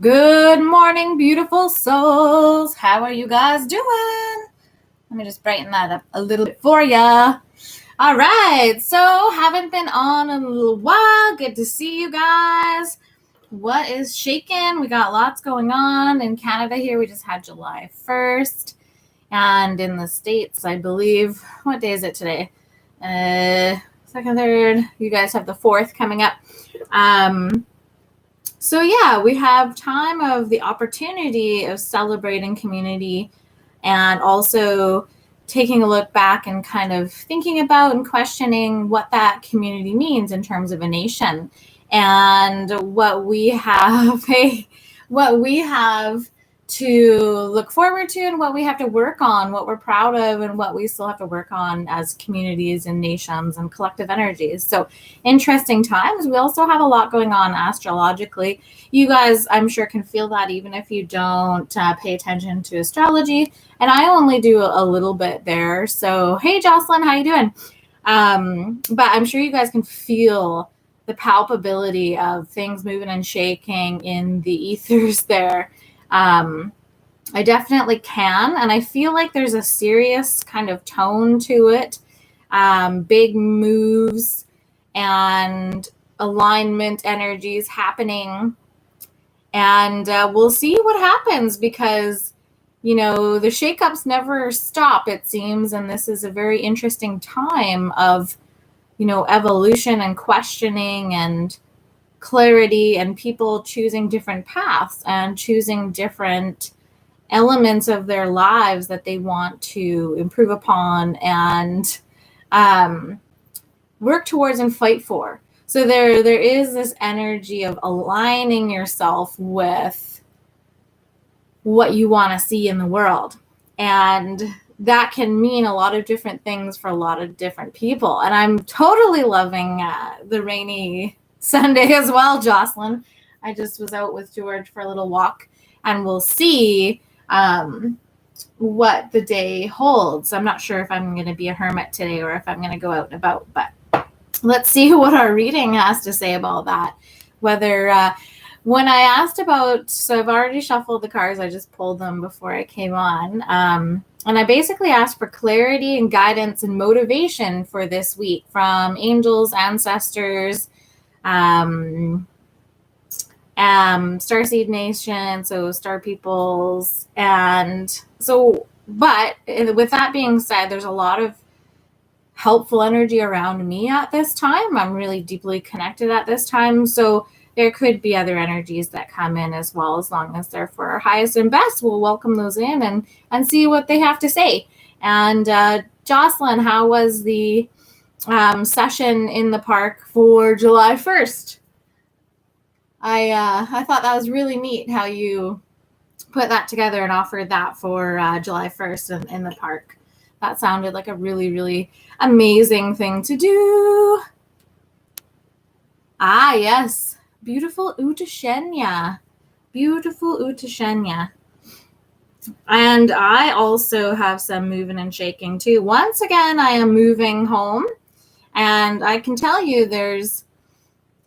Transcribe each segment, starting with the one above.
Good morning, beautiful souls. How are you guys doing? Let me just brighten that up a little bit for ya. All right, so haven't been on in a little while. Good to see you guys. What is shaking? We got lots going on in Canada here. We just had July 1st. And in the States, I believe, what day is it today? Second, third. You guys have the 4th coming up. So yeah, we have time of the opportunity of celebrating community and also taking a look back and kind of thinking about and questioning what that community means in terms of a nation and what we have to look forward to and what we have to work on, what we're proud of and what we still have to work on as communities and nations and collective energies. So interesting times. We also have a lot going on astrologically. You guys, I'm sure, can feel that even if you don't pay attention to astrology. And I only do a little bit there. So, hey, Jocelyn, how you doing? But I'm sure you guys can feel the palpability of things moving and shaking in the ethers there. I definitely can. And I feel like there's a serious kind of tone to it. Big moves and alignment energies happening. And we'll see what happens because, the shakeups never stop, it seems. And this is a very interesting time of, evolution and questioning and clarity and people choosing different paths and choosing different elements of their lives that they want to improve upon and work towards and fight for. So there is this energy of aligning yourself with what you want to see in the world. And that can mean a lot of different things for a lot of different people. And I'm totally loving the rainy Sunday as well, Jocelyn. I just was out with George for a little walk, and we'll see what the day holds. I'm not sure if I'm going to be a hermit today or if I'm going to go out and about, but let's see what our reading has to say about that. Whether when I asked about, so I've already shuffled the cards, I just pulled them before I came on. And I basically asked for clarity and guidance and motivation for this week from angels, ancestors, Starseed Nation, so Star Peoples. And so, but with that being said, there's a lot of helpful energy around me at this time. I'm really deeply connected at this time. So there could be other energies that come in as well, as long as they're for our highest and best. We'll welcome those in and see what they have to say. And Jocelyn, how was the session in the park for July 1st? I thought that was really neat how you put that together and offered that for July 1st in the park. That sounded like a really, really amazing thing to do. Ah, yes. Beautiful Utashenya. Beautiful Utashenya. And I also have some moving and shaking too. Once again, I am moving home. And I can tell you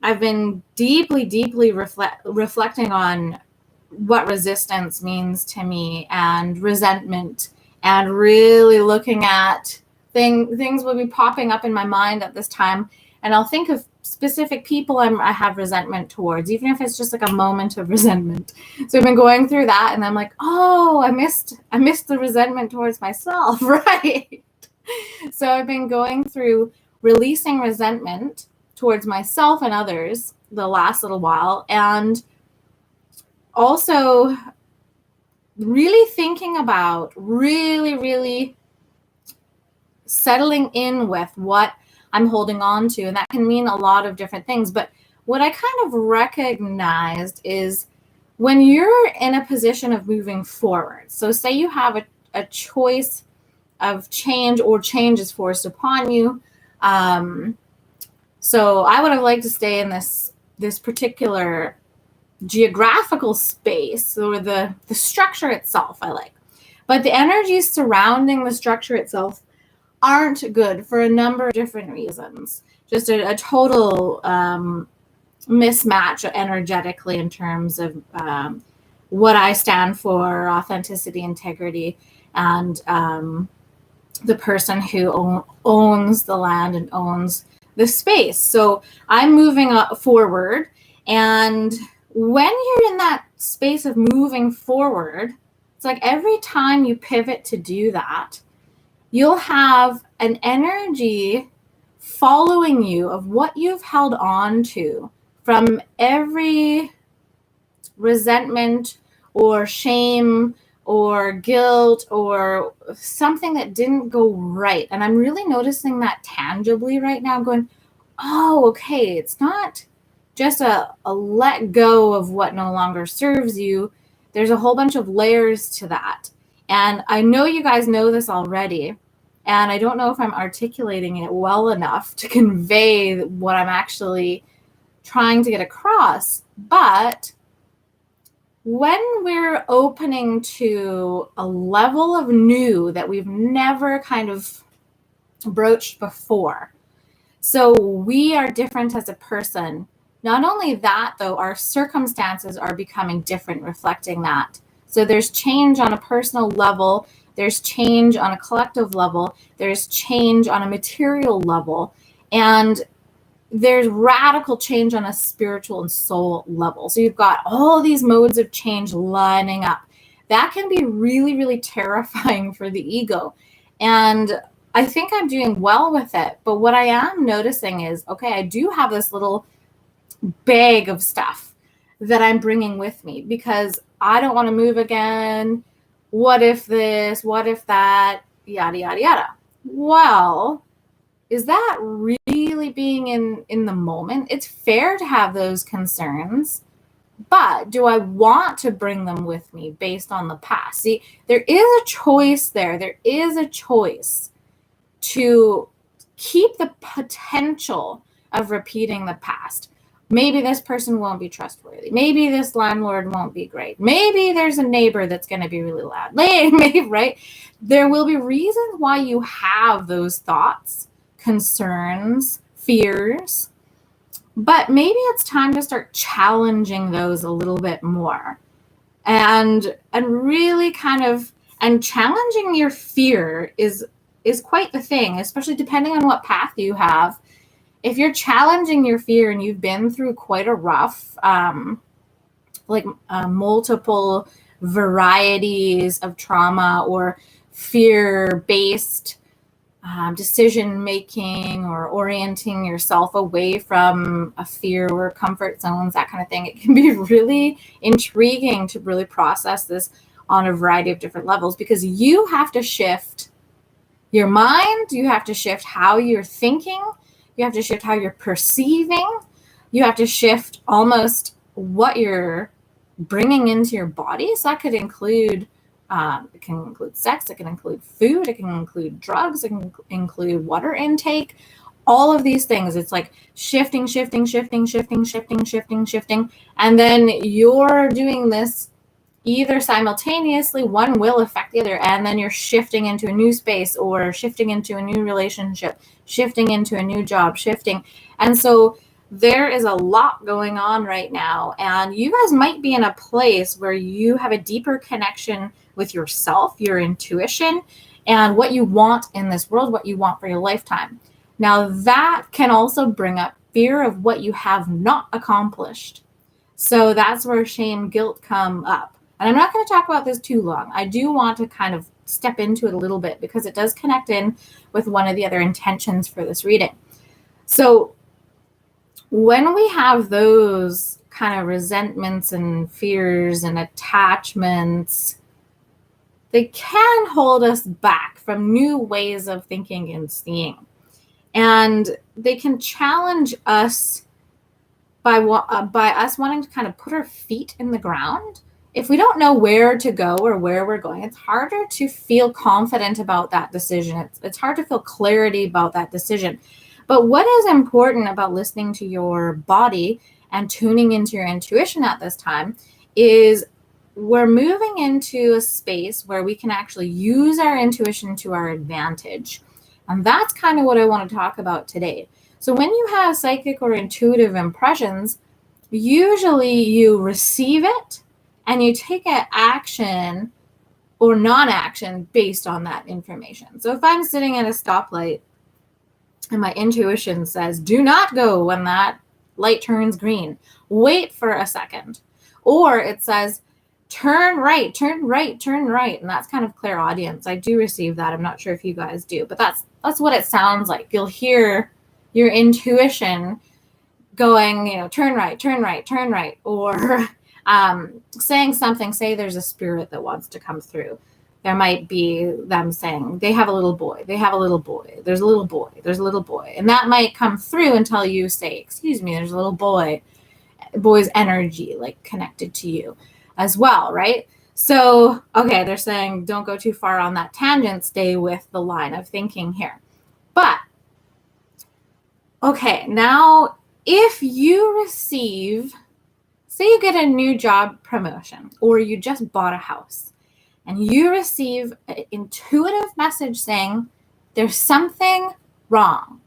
I've been deeply, deeply reflecting on what resistance means to me and resentment, and really looking at things will be popping up in my mind at this time. And I'll think of specific people I have resentment towards, even if it's just like a moment of resentment. So I've been going through that, and I'm like, oh, I missed the resentment towards myself, right? So I've been going through releasing resentment towards myself and others the last little while, and also really thinking about really settling in with what I'm holding on to. And that can mean a lot of different things. But what I kind of recognized is when you're in a position of moving forward, so say you have a choice of change, or change is forced upon you. So I would have liked to stay in this particular geographical space, or the structure itself I like. But the energies surrounding the structure itself aren't good for a number of different reasons. Just a total mismatch energetically in terms of what I stand for, authenticity, integrity, and the person who owns the land and owns the space. So I'm moving forward, and when you're in that space of moving forward, it's like every time you pivot to do that, you'll have an energy following you of what you've held on to from every resentment or shame or guilt or something that didn't go right. And I'm really noticing that tangibly right now, going, oh, okay, it's not just a let go of what no longer serves you. There's a whole bunch of layers to that. And I know you guys know this already. And I don't know if I'm articulating it well enough to convey what I'm actually trying to get across. But when we're opening to a level of new that we've never kind of broached before, so we are different as a person. Not only that, though, our circumstances are becoming different, reflecting that. So there's change on a personal level, there's change on a collective level, there's change on a material level, and there's radical change on a spiritual and soul level. So you've got all these modes of change lining up. That can be really, really terrifying for the ego. And I think I'm doing well with it. But what I am noticing is, okay, I do have this little bag of stuff that I'm bringing with me because I don't want to move again. What if this? What if that? Yada, yada, yada. Well, is that really being in the moment? It's fair to have those concerns, but do I want to bring them with me based on the past? See, there is a choice there. There is a choice to keep the potential of repeating the past. Maybe this person won't be trustworthy. Maybe this landlord won't be great. Maybe there's a neighbor that's going to be really loud. Maybe, right? There will be reasons why you have those thoughts, concerns, fears, but maybe it's time to start challenging those a little bit more and really kind of, and challenging your fear is quite the thing, especially depending on what path you have. If you're challenging your fear and you've been through quite a rough, multiple varieties of trauma or fear-based decision making or orienting yourself away from a fear or comfort zones, that kind of thing, it can be really intriguing to really process this on a variety of different levels, because you have to shift your mind, you have to shift how you're thinking, you have to shift how you're perceiving, you have to shift almost what you're bringing into your body. So that could include it can include sex, it can include food, it can include drugs, it can include water intake, all of these things. It's like shifting. And then you're doing this either simultaneously, one will affect the other, and then you're shifting into a new space or shifting into a new relationship, shifting into a new job, shifting. And so there is a lot going on right now, and you guys might be in a place where you have a deeper connection with yourself, your intuition, and what you want in this world, what you want for your lifetime. Now, that can also bring up fear of what you have not accomplished. So that's where shame, guilt come up. And I'm not going to talk about this too long. I do want to kind of step into it a little bit because it does connect in with one of the other intentions for this reading. So when we have those kind of resentments and fears and attachments, they can hold us back from new ways of thinking and seeing. And they can challenge us by us wanting to kind of put our feet in the ground. If we don't know where to go or where we're going, it's harder to feel confident about that decision. It's hard to feel clarity about that decision. But what is important about listening to your body and tuning into your intuition at this time is we're moving into a space where we can actually use our intuition to our advantage. And that's kind of what I want to talk about today. So when you have psychic or intuitive impressions, usually you receive it and you take an action or non-action based on that information. So if I'm sitting at a stoplight and my intuition says, do not go when that light turns green, wait for a second. Or it says, turn right, turn right, turn right. And that's kind of clairaudience. I do receive that. I'm not sure if you guys do, but that's what it sounds like. You'll hear your intuition going, turn right, turn right, turn right. Or saying something, say there's a spirit that wants to come through. There might be them saying, they have a little boy, they have a little boy, there's a little boy, there's a little boy. And that might come through until you say, excuse me, there's a little boy's energy like connected to you as well, right? So, okay, they're saying don't go too far on that tangent, stay with the line of thinking here. But, okay, now if you receive, say you get a new job promotion or you just bought a house, and you receive an intuitive message saying there's something wrong,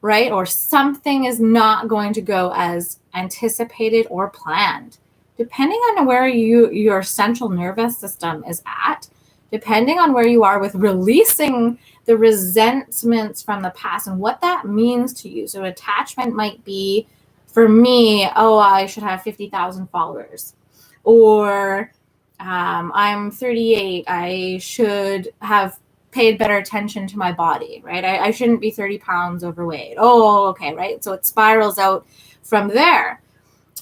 right? Or something is not going to go as anticipated or planned. Depending on where your central nervous system is at, depending on where you are with releasing the resentments from the past and what that means to you. So attachment might be, for me, I should have 50,000 followers. Or I'm 38, I should have paid better attention to my body, right? I shouldn't be 30 pounds overweight. Oh, okay, right? So it spirals out from there.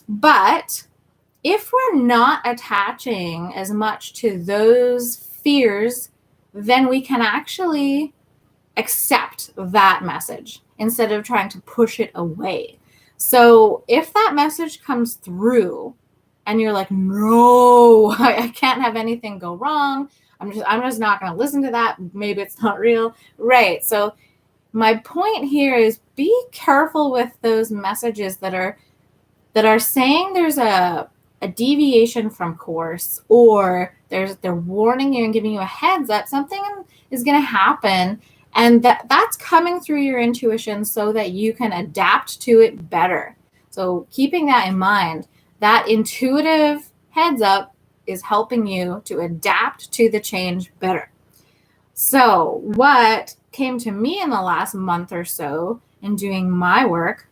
But if we're not attaching as much to those fears, then we can actually accept that message instead of trying to push it away. So if that message comes through, and you're like, no, I can't have anything go wrong. I'm just not going to listen to that. Maybe it's not real. Right. So my point here is be careful with those messages that are saying there's a deviation from course, or they're warning you and giving you a heads up. Something is going to happen. And that's coming through your intuition so that you can adapt to it better. So keeping that in mind, that intuitive heads up is helping you to adapt to the change better. So what came to me in the last month or so in doing my work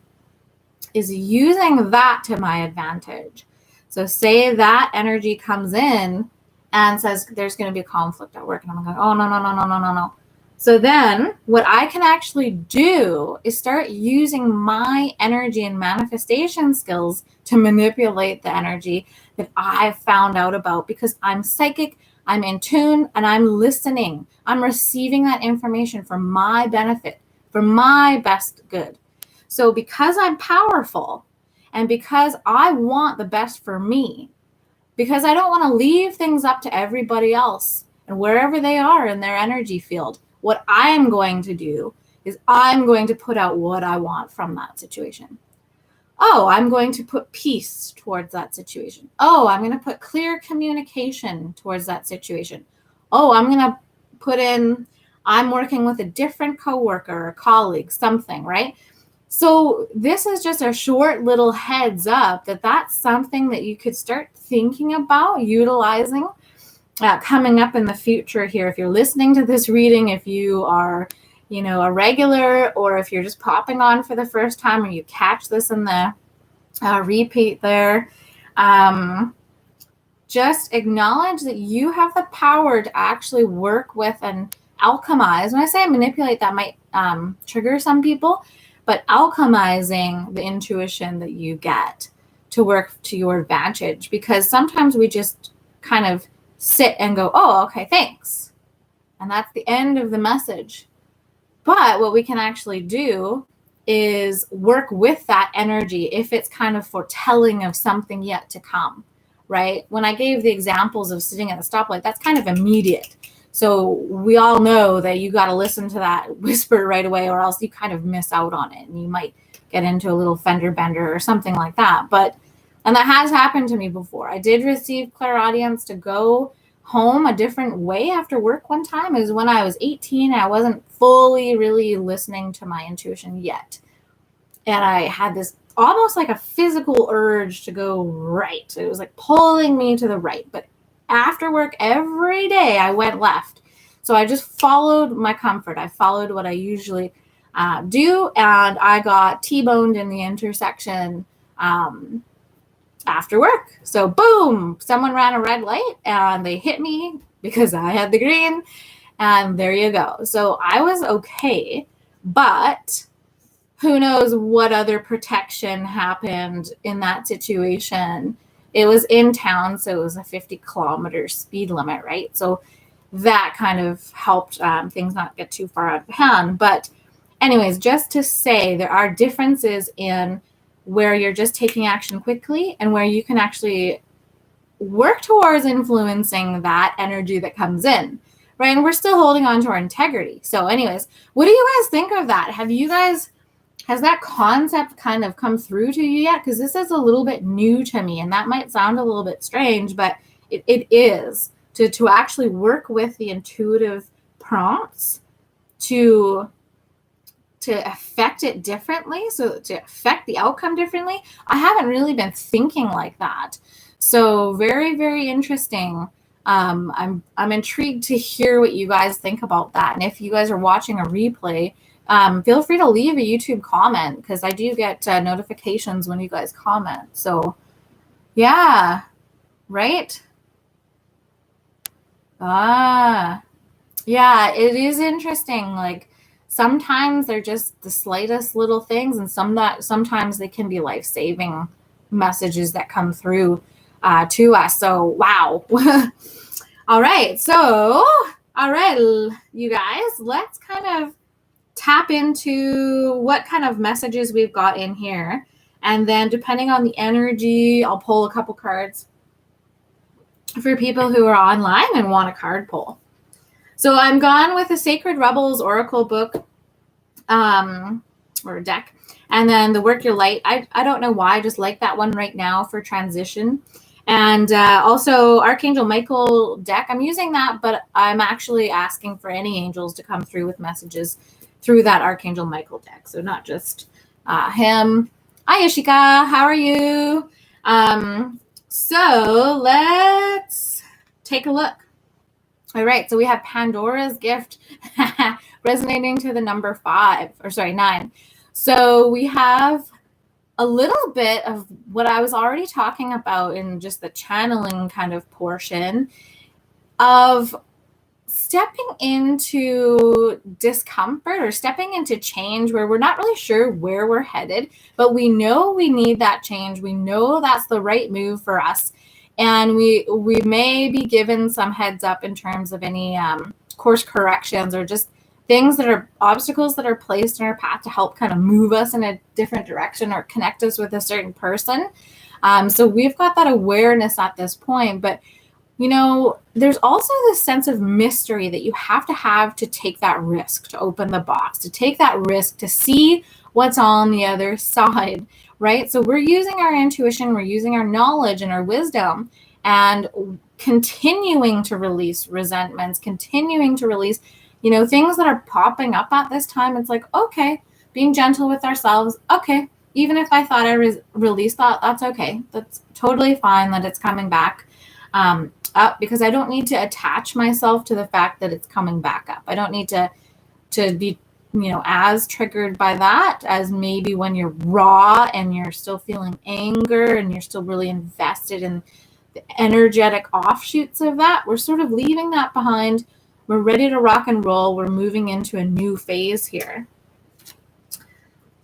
is using that to my advantage. So say that energy comes in and says there's going to be a conflict at work, and I'm going, oh, no. So then what I can actually do is start using my energy and manifestation skills to manipulate the energy that I've found out about, because I'm psychic, I'm in tune, and I'm listening. I'm receiving that information for my benefit, for my best good. So because I'm powerful and because I want the best for me, because I don't want to leave things up to everybody else and wherever they are in their energy field, what I am going to do is I'm going to put out what I want from that situation. Oh, I'm going to put peace towards that situation. Oh, I'm going to put clear communication towards that situation. Oh, I'm going to put in, I'm working with a different coworker or colleague, something, right? So this is just a short little heads up that that's something that you could start thinking about utilizing coming up in the future here. If you're listening to this reading, if you are, a regular, or if you're just popping on for the first time, or you catch this in the repeat there, just acknowledge that you have the power to actually work with and alchemize. When I say manipulate, that might trigger some people, but alchemizing the intuition that you get to work to your advantage, because sometimes we just kind of sit and go, oh, okay, thanks. And that's the end of the message. But what we can actually do is work with that energy if it's kind of foretelling of something yet to come, right? When I gave the examples of sitting at the stoplight, that's kind of immediate. So we all know that you got to listen to that whisper right away, or else you kind of miss out on it and you might get into a little fender bender or something like that. And that has happened to me before. I did receive clairaudience to go home a different way after work one time. Is when I was 18. I wasn't fully really listening to my intuition yet. And I had this almost like a physical urge to go right. It was like pulling me to the right. But after work every day, I went left. So I just followed my comfort. I followed what I usually do, and I got T-boned in the intersection after work. So boom, someone ran a red light and they hit me because I had the green, and there you go. So I was okay, but who knows what other protection happened in that situation. It was in town, so it was a 50-kilometer speed limit, right? So that kind of helped things not get too far out of hand. But anyways, just to say, there are differences in where you're just taking action quickly and where you can actually work towards influencing that energy that comes in, right? And we're still holding on to our integrity. So anyways, what do you guys think of that? Has that concept kind of come through to you yet? Because this is a little bit new to me, and that might sound a little bit strange, but it is to actually work with the intuitive prompts to affect it differently, so to affect the outcome differently. I haven't really been thinking like that. So very, very interesting. I'm intrigued to hear what you guys think about that. And if you guys are watching a replay, feel free to leave a YouTube comment, because I do get notifications when you guys comment. So yeah, right? Yeah, it is interesting. Like sometimes they're just the slightest little things, and sometimes they can be life-saving messages that come through to us. So wow. All right, you guys, let's kind of tap into what kind of messages we've got in here, and then depending on the energy, I'll pull a couple cards for people who are online and want a card pull. So I'm gone with the Sacred Rebels Oracle book, or deck, and then the Work Your Light. I don't know why, I just like that one right now for transition. And also Archangel Michael deck. I'm using that, but I'm actually asking for any angels to come through with messages through that Archangel Michael deck. So not just him. Hi, Ishika. How are you? So let's take a look. All right, so we have Pandora's Gift resonating to the number 9. So we have a little bit of what I was already talking about in just the channeling kind of portion of stepping into discomfort or stepping into change where we're not really sure where we're headed, but we know we need that change. We know that's the right move for us. And we may be given some heads up in terms of any course corrections or just things that are obstacles that are placed in our path to help kind of move us in a different direction or connect us with a certain person. So we've got that awareness at this point, but you know, there's also this sense of mystery that you have to take that risk, to open the box, to take that risk, to see what's on the other side, right? So we're using our intuition, we're using our knowledge and our wisdom, and continuing to release resentments, continuing to release, you know, things that are popping up at this time. It's like, okay, being gentle with ourselves. Okay, even if I thought I released that, that's okay. That's totally fine that it's coming back up, because I don't need to attach myself to the fact that it's coming back up. I don't need to be, you know, as triggered by that as maybe when you're raw and you're still feeling anger and you're still really invested in the energetic offshoots of that. We're sort of leaving that behind. We're ready to rock and roll. We're moving into a new phase here.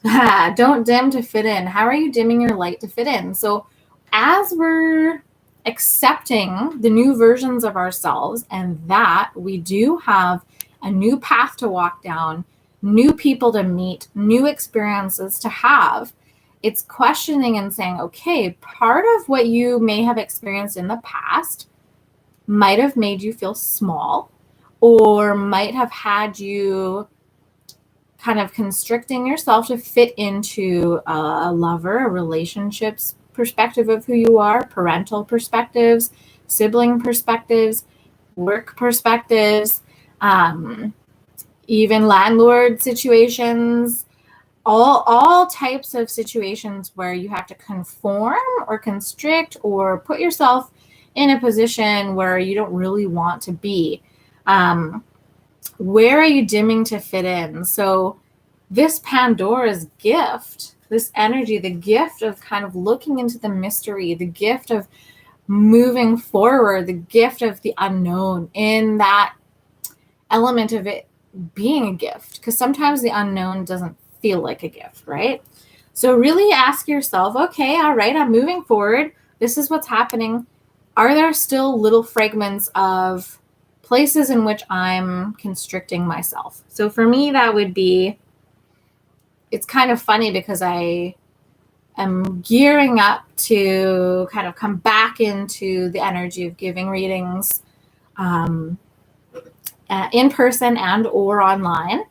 Don't dim to fit in. How are you dimming your light to fit in? So as we're accepting the new versions of ourselves, and that we do have a new path to walk down, new people to meet, new experiences to have, it's questioning and saying, okay, part of what you may have experienced in the past might have made you feel small, or might have had you kind of constricting yourself to fit into a lover, a relationships perspective of who you are, parental perspectives, sibling perspectives, work perspectives, even landlord situations, all types of situations where you have to conform or constrict or put yourself in a position where you don't really want to be. Where are you dimming to fit in? So this Pandora's gift, this energy, the gift of kind of looking into the mystery, the gift of moving forward, the gift of the unknown, in that element of it being a gift, because sometimes the unknown doesn't feel like a gift, right? So really ask yourself, okay, all right, I'm moving forward. This is what's happening. Are there still little fragments of places in which I'm constricting myself? So for me, that would be, it's kind of funny because I am gearing up to kind of come back into the energy of giving readings in person and or online.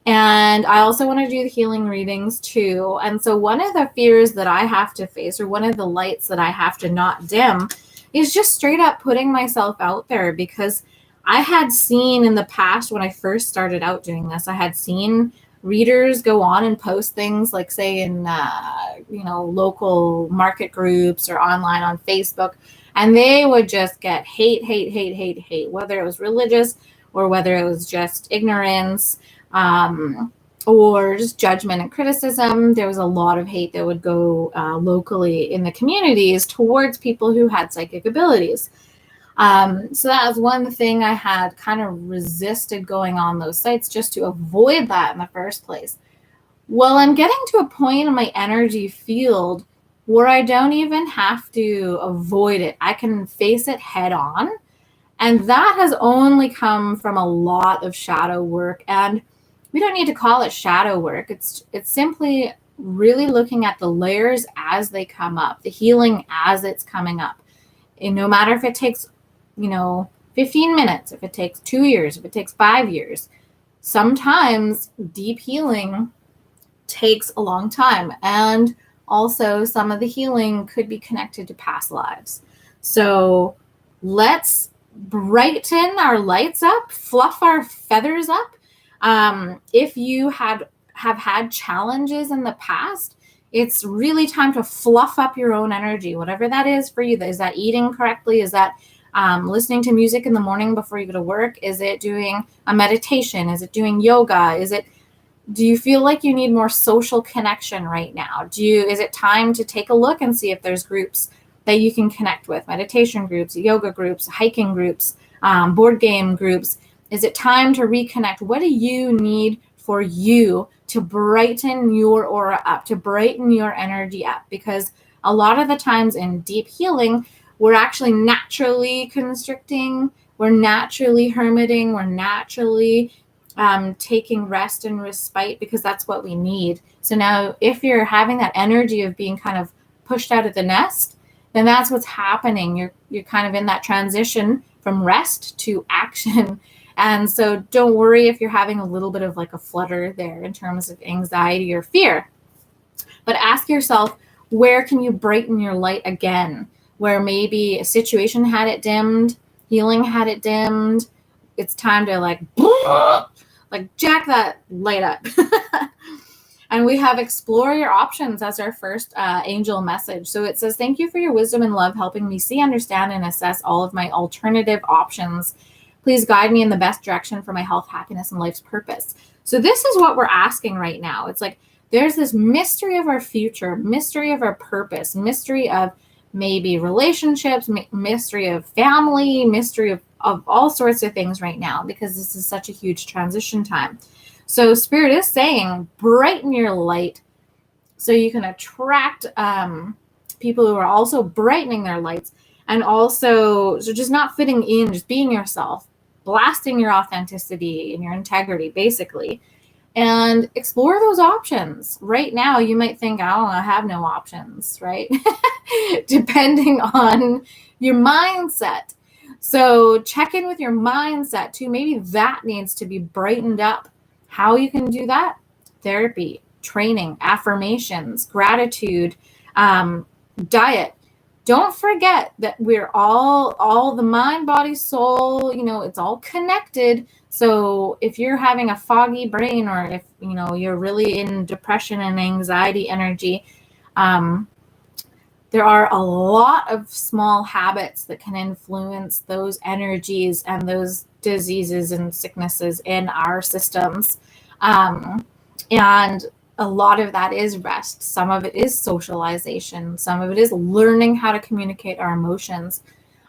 And I also want to do the healing readings too. And so one of the fears that I have to face, or one of the lights that I have to not dim, is just straight up putting myself out there, because I had seen in the past when I first started out doing this, I had seen readers go on and post things like, say, in local market groups or online on Facebook, and they would just get hate, whether it was religious or whether it was just ignorance, or just judgment and criticism. There was a lot of hate that would go locally in the communities towards people who had psychic abilities. So that was one thing I had kind of resisted going on those sites, just to avoid that in the first place. Well, I'm getting to a point in my energy field where I don't even have to avoid it. I can face it head on. And that has only come from a lot of shadow work. And we don't need to call it shadow work. It's simply really looking at the layers as they come up, the healing as it's coming up. And no matter if it takes 15 minutes, if it takes 2 years, if it takes 5 years, sometimes deep healing takes a long time. And also some of the healing could be connected to past lives. So let's brighten our lights up, fluff our feathers up. If you have had challenges in the past, it's really time to fluff up your own energy, whatever that is for you. Is that eating correctly? Is that listening to music in the morning before you go to work? Is it doing a meditation? Is it doing yoga? Do you feel like you need more social connection right now? Is it time to take a look and see if there's groups that you can connect with, meditation groups, yoga groups, hiking groups, board game groups? Is it time to reconnect? What do you need for you to brighten your aura up, to brighten your energy up? Because a lot of the times in deep healing, we're actually naturally constricting, we're naturally hermiting, we're naturally taking rest and respite, because that's what we need. So now if you're having that energy of being kind of pushed out of the nest, then that's what's happening. You're kind of in that transition from rest to action. And so don't worry if you're having a little bit of like a flutter there in terms of anxiety or fear. But ask yourself, where can you brighten your light again? Where maybe a situation had it dimmed, healing had it dimmed. It's time to like jack that light up. And we have explore your options as our first angel message. So it says, thank you for your wisdom and love, helping me see, understand, and assess all of my alternative options. Please guide me in the best direction for my health, happiness, and life's purpose. So this is what we're asking right now. It's like there's this mystery of our future, mystery of our purpose, mystery of maybe relationships, mystery of family, mystery of all sorts of things right now, because this is such a huge transition time. So Spirit is saying, brighten your light so you can attract people who are also brightening their lights, and also so just not fitting in, just being yourself, blasting your authenticity and your integrity, basically, and explore those options. Right now, you might think, oh, I have no options, right? Depending on your mindset. So check in with your mindset too. Maybe that needs to be brightened up. How you can do that? Therapy, training, affirmations, gratitude, diet, don't forget that we're all the mind, body, soul, it's all connected. So if you're having a foggy brain, or if, you're really in depression and anxiety energy, there are a lot of small habits that can influence those energies and those diseases and sicknesses in our systems. And a lot of that is rest. Some of it is socialization. Some of it is learning how to communicate our emotions.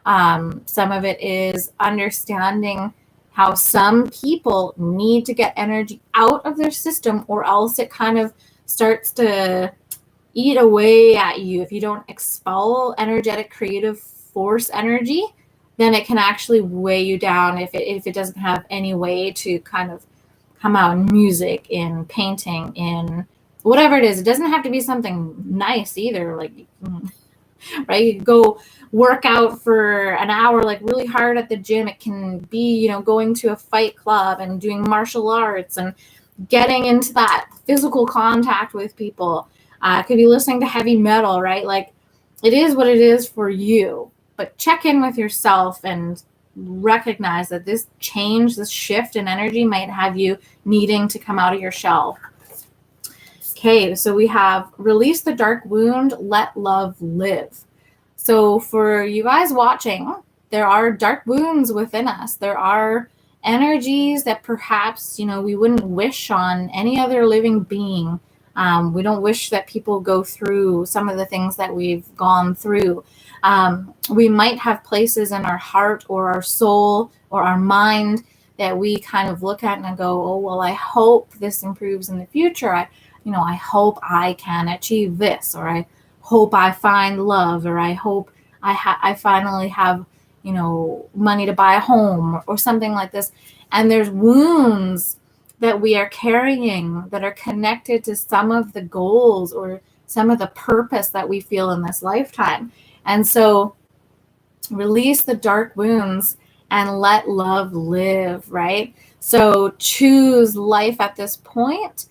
Some of it is understanding how some people need to get energy out of their system, or else it kind of starts to eat away at you. If you don't expel energetic creative force energy, then it can actually weigh you down if it doesn't have any way to kind of come out in music, in painting, in whatever it is. It doesn't have to be something nice either, like, right? You go work out for an hour, like really hard at the gym. It can be, going to a fight club and doing martial arts and getting into that physical contact with people. It could be listening to heavy metal, right? Like, it is what it is for you. But check in with yourself and recognize that this change, this shift in energy might have you needing to come out of your shell. Okay, so we have release the dark wound, let love live. So for you guys watching, there are dark wounds within us. There are energies that perhaps, we wouldn't wish on any other living being. We don't wish that people go through some of the things that we've gone through. We might have places in our heart or our soul or our mind that we kind of look at and go, oh, well, I hope this improves in the future. I hope I can achieve this, or I hope I find love, or I hope I finally have, money to buy a home, or something like this. And there's wounds that we are carrying that are connected to some of the goals or some of the purpose that we feel in this lifetime. And so release the dark wounds and let love live, right? So choose life at this point,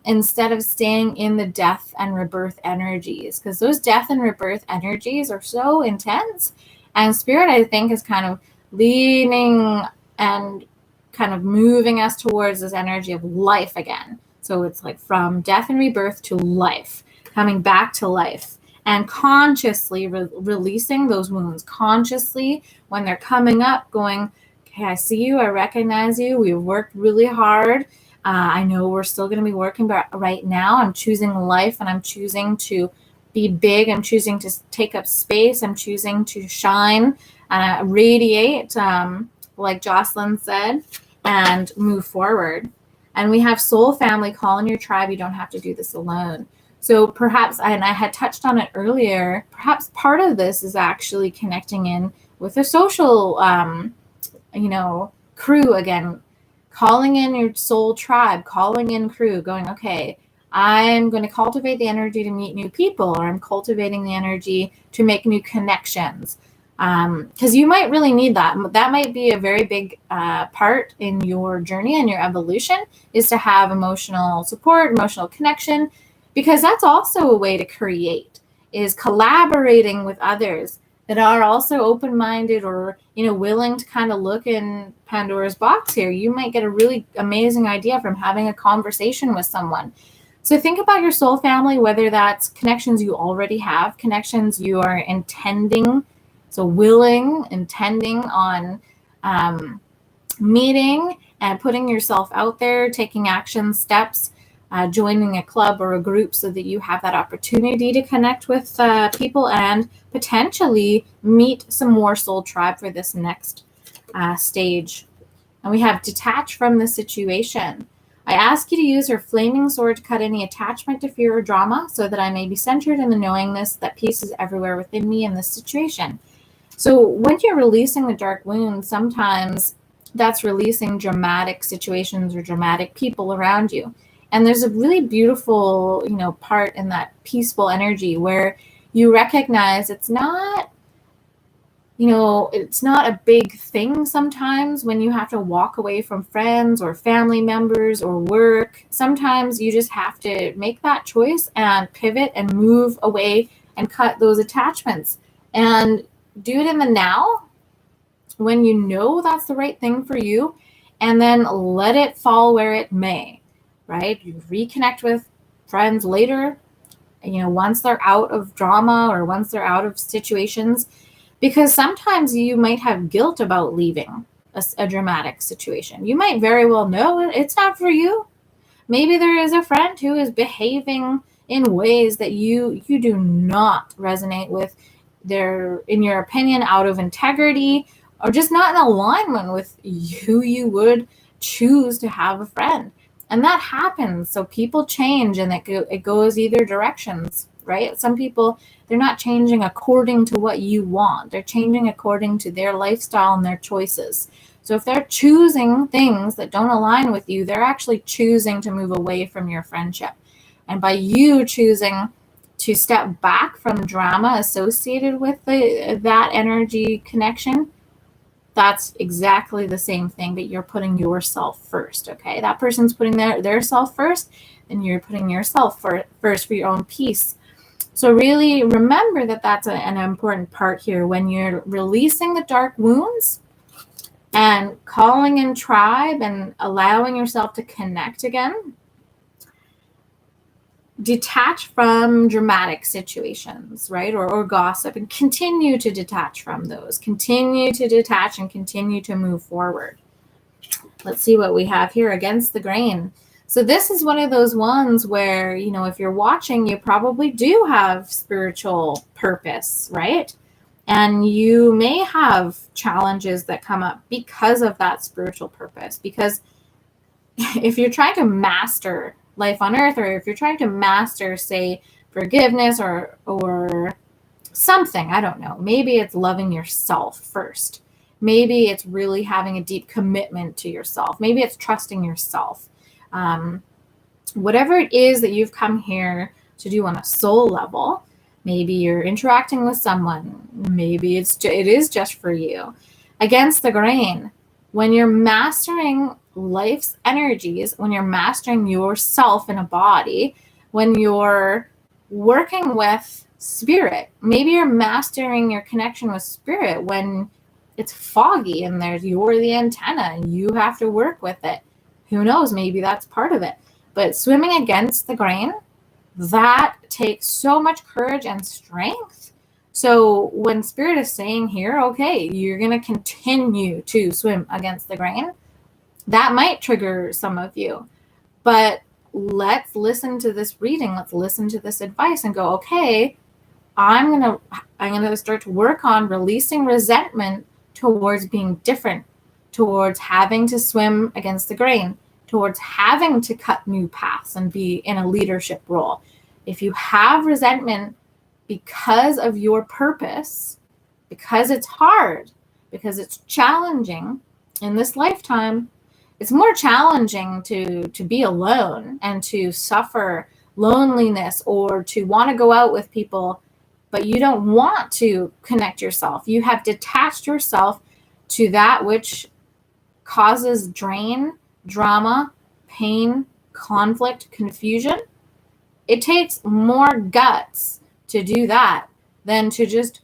instead of staying in the death and rebirth energies, because those death and rebirth energies are so intense. And Spirit, I think, is kind of leaning and kind of moving us towards this energy of life again. So it's like from death and rebirth to life, coming back to life, and consciously releasing those wounds, consciously when they're coming up, going, okay, I see you, I recognize you, we've worked really hard. I know we're still going to be working, but right now I'm choosing life, and I'm choosing to be big. I'm choosing to take up space. I'm choosing to shine, radiate, like Jocelyn said, and move forward. And we have soul family, call in your tribe. You don't have to do this alone. So perhaps, and I had touched on it earlier, perhaps part of this is actually connecting in with a social, crew again, calling in your soul tribe, calling in crew, going, okay, I'm going to cultivate the energy to meet new people, or I'm cultivating the energy to make new connections. Because you might really need that. That might be a very big part in your journey and your evolution, is to have emotional support, emotional connection, because that's also a way to create, is collaborating with others that are also open-minded, or, willing to kind of look in Pandora's box here. You might get a really amazing idea from having a conversation with someone. So think about your soul family, whether that's connections you already have, connections you are intending, so intending on meeting and putting yourself out there, taking action steps, joining a club or a group so that you have that opportunity to connect with people and potentially meet some more soul tribe for this next stage. And we have detach from the situation. I ask you to use your flaming sword to cut any attachment to fear or drama, so that I may be centered in the knowingness that peace is everywhere within me in this situation. So when you're releasing the dark wound, sometimes that's releasing dramatic situations or dramatic people around you. And there's a really beautiful, part in that peaceful energy where you recognize it's not, it's not a big thing sometimes when you have to walk away from friends or family members or work. Sometimes you just have to make that choice and pivot and move away and cut those attachments, and do it in the now when you know that's the right thing for you, and then let it fall where it may, right? You reconnect with friends later, once they're out of drama or once they're out of situations, because sometimes you might have guilt about leaving a dramatic situation. You might very well know it's not for you. Maybe there is a friend who is behaving in ways that you do not resonate with. They're, in your opinion, out of integrity or just not in alignment with who you would choose to have a friend. And that happens. So people change, and it goes either directions, right? Some people, they're not changing according to what you want. They're changing according to their lifestyle and their choices. So if they're choosing things that don't align with you, they're actually choosing to move away from your friendship. And by you choosing to step back from drama associated with that energy connection, that's exactly the same thing, but you're putting yourself first, okay? That person's putting their self first, and you're putting yourself first for your own peace. So really remember that that's an important part here. When you're releasing the dark wounds and calling in tribe and allowing yourself to connect again, detach from dramatic situations, right? Or gossip, and continue to detach from those. Continue to detach and continue to move forward. Let's see what we have here. Against the grain. So this is one of those ones where, if you're watching, you probably do have spiritual purpose, right? And you may have challenges that come up because of that spiritual purpose. Because if you're trying to master life on earth, or if you're trying to master, say, forgiveness or something, I don't know, maybe it's loving yourself first. Maybe it's really having a deep commitment to yourself. Maybe it's trusting yourself. Whatever it is that you've come here to do on a soul level, maybe you're interacting with someone, maybe it is just for you. Against the grain, when you're mastering life's energies, when you're mastering yourself in a body, when you're working with spirit, maybe you're mastering your connection with spirit when it's foggy and you're the antenna and you have to work with it. Who knows? Maybe that's part of it. But swimming against the grain, that takes so much courage and strength. So when spirit is saying here, okay, you're going to continue to swim against the grain, that might trigger some of you. But let's listen to this reading. Let's listen to this advice and go, okay, I'm gonna start to work on releasing resentment towards being different, towards having to swim against the grain, towards having to cut new paths and be in a leadership role. If you have resentment because of your purpose, because it's hard, because it's challenging in this lifetime, it's more challenging to be alone and to suffer loneliness, or to want to go out with people, but you don't want to connect yourself. You have detached yourself to that which causes drain, drama, pain, conflict, confusion. It takes more guts to do that than to just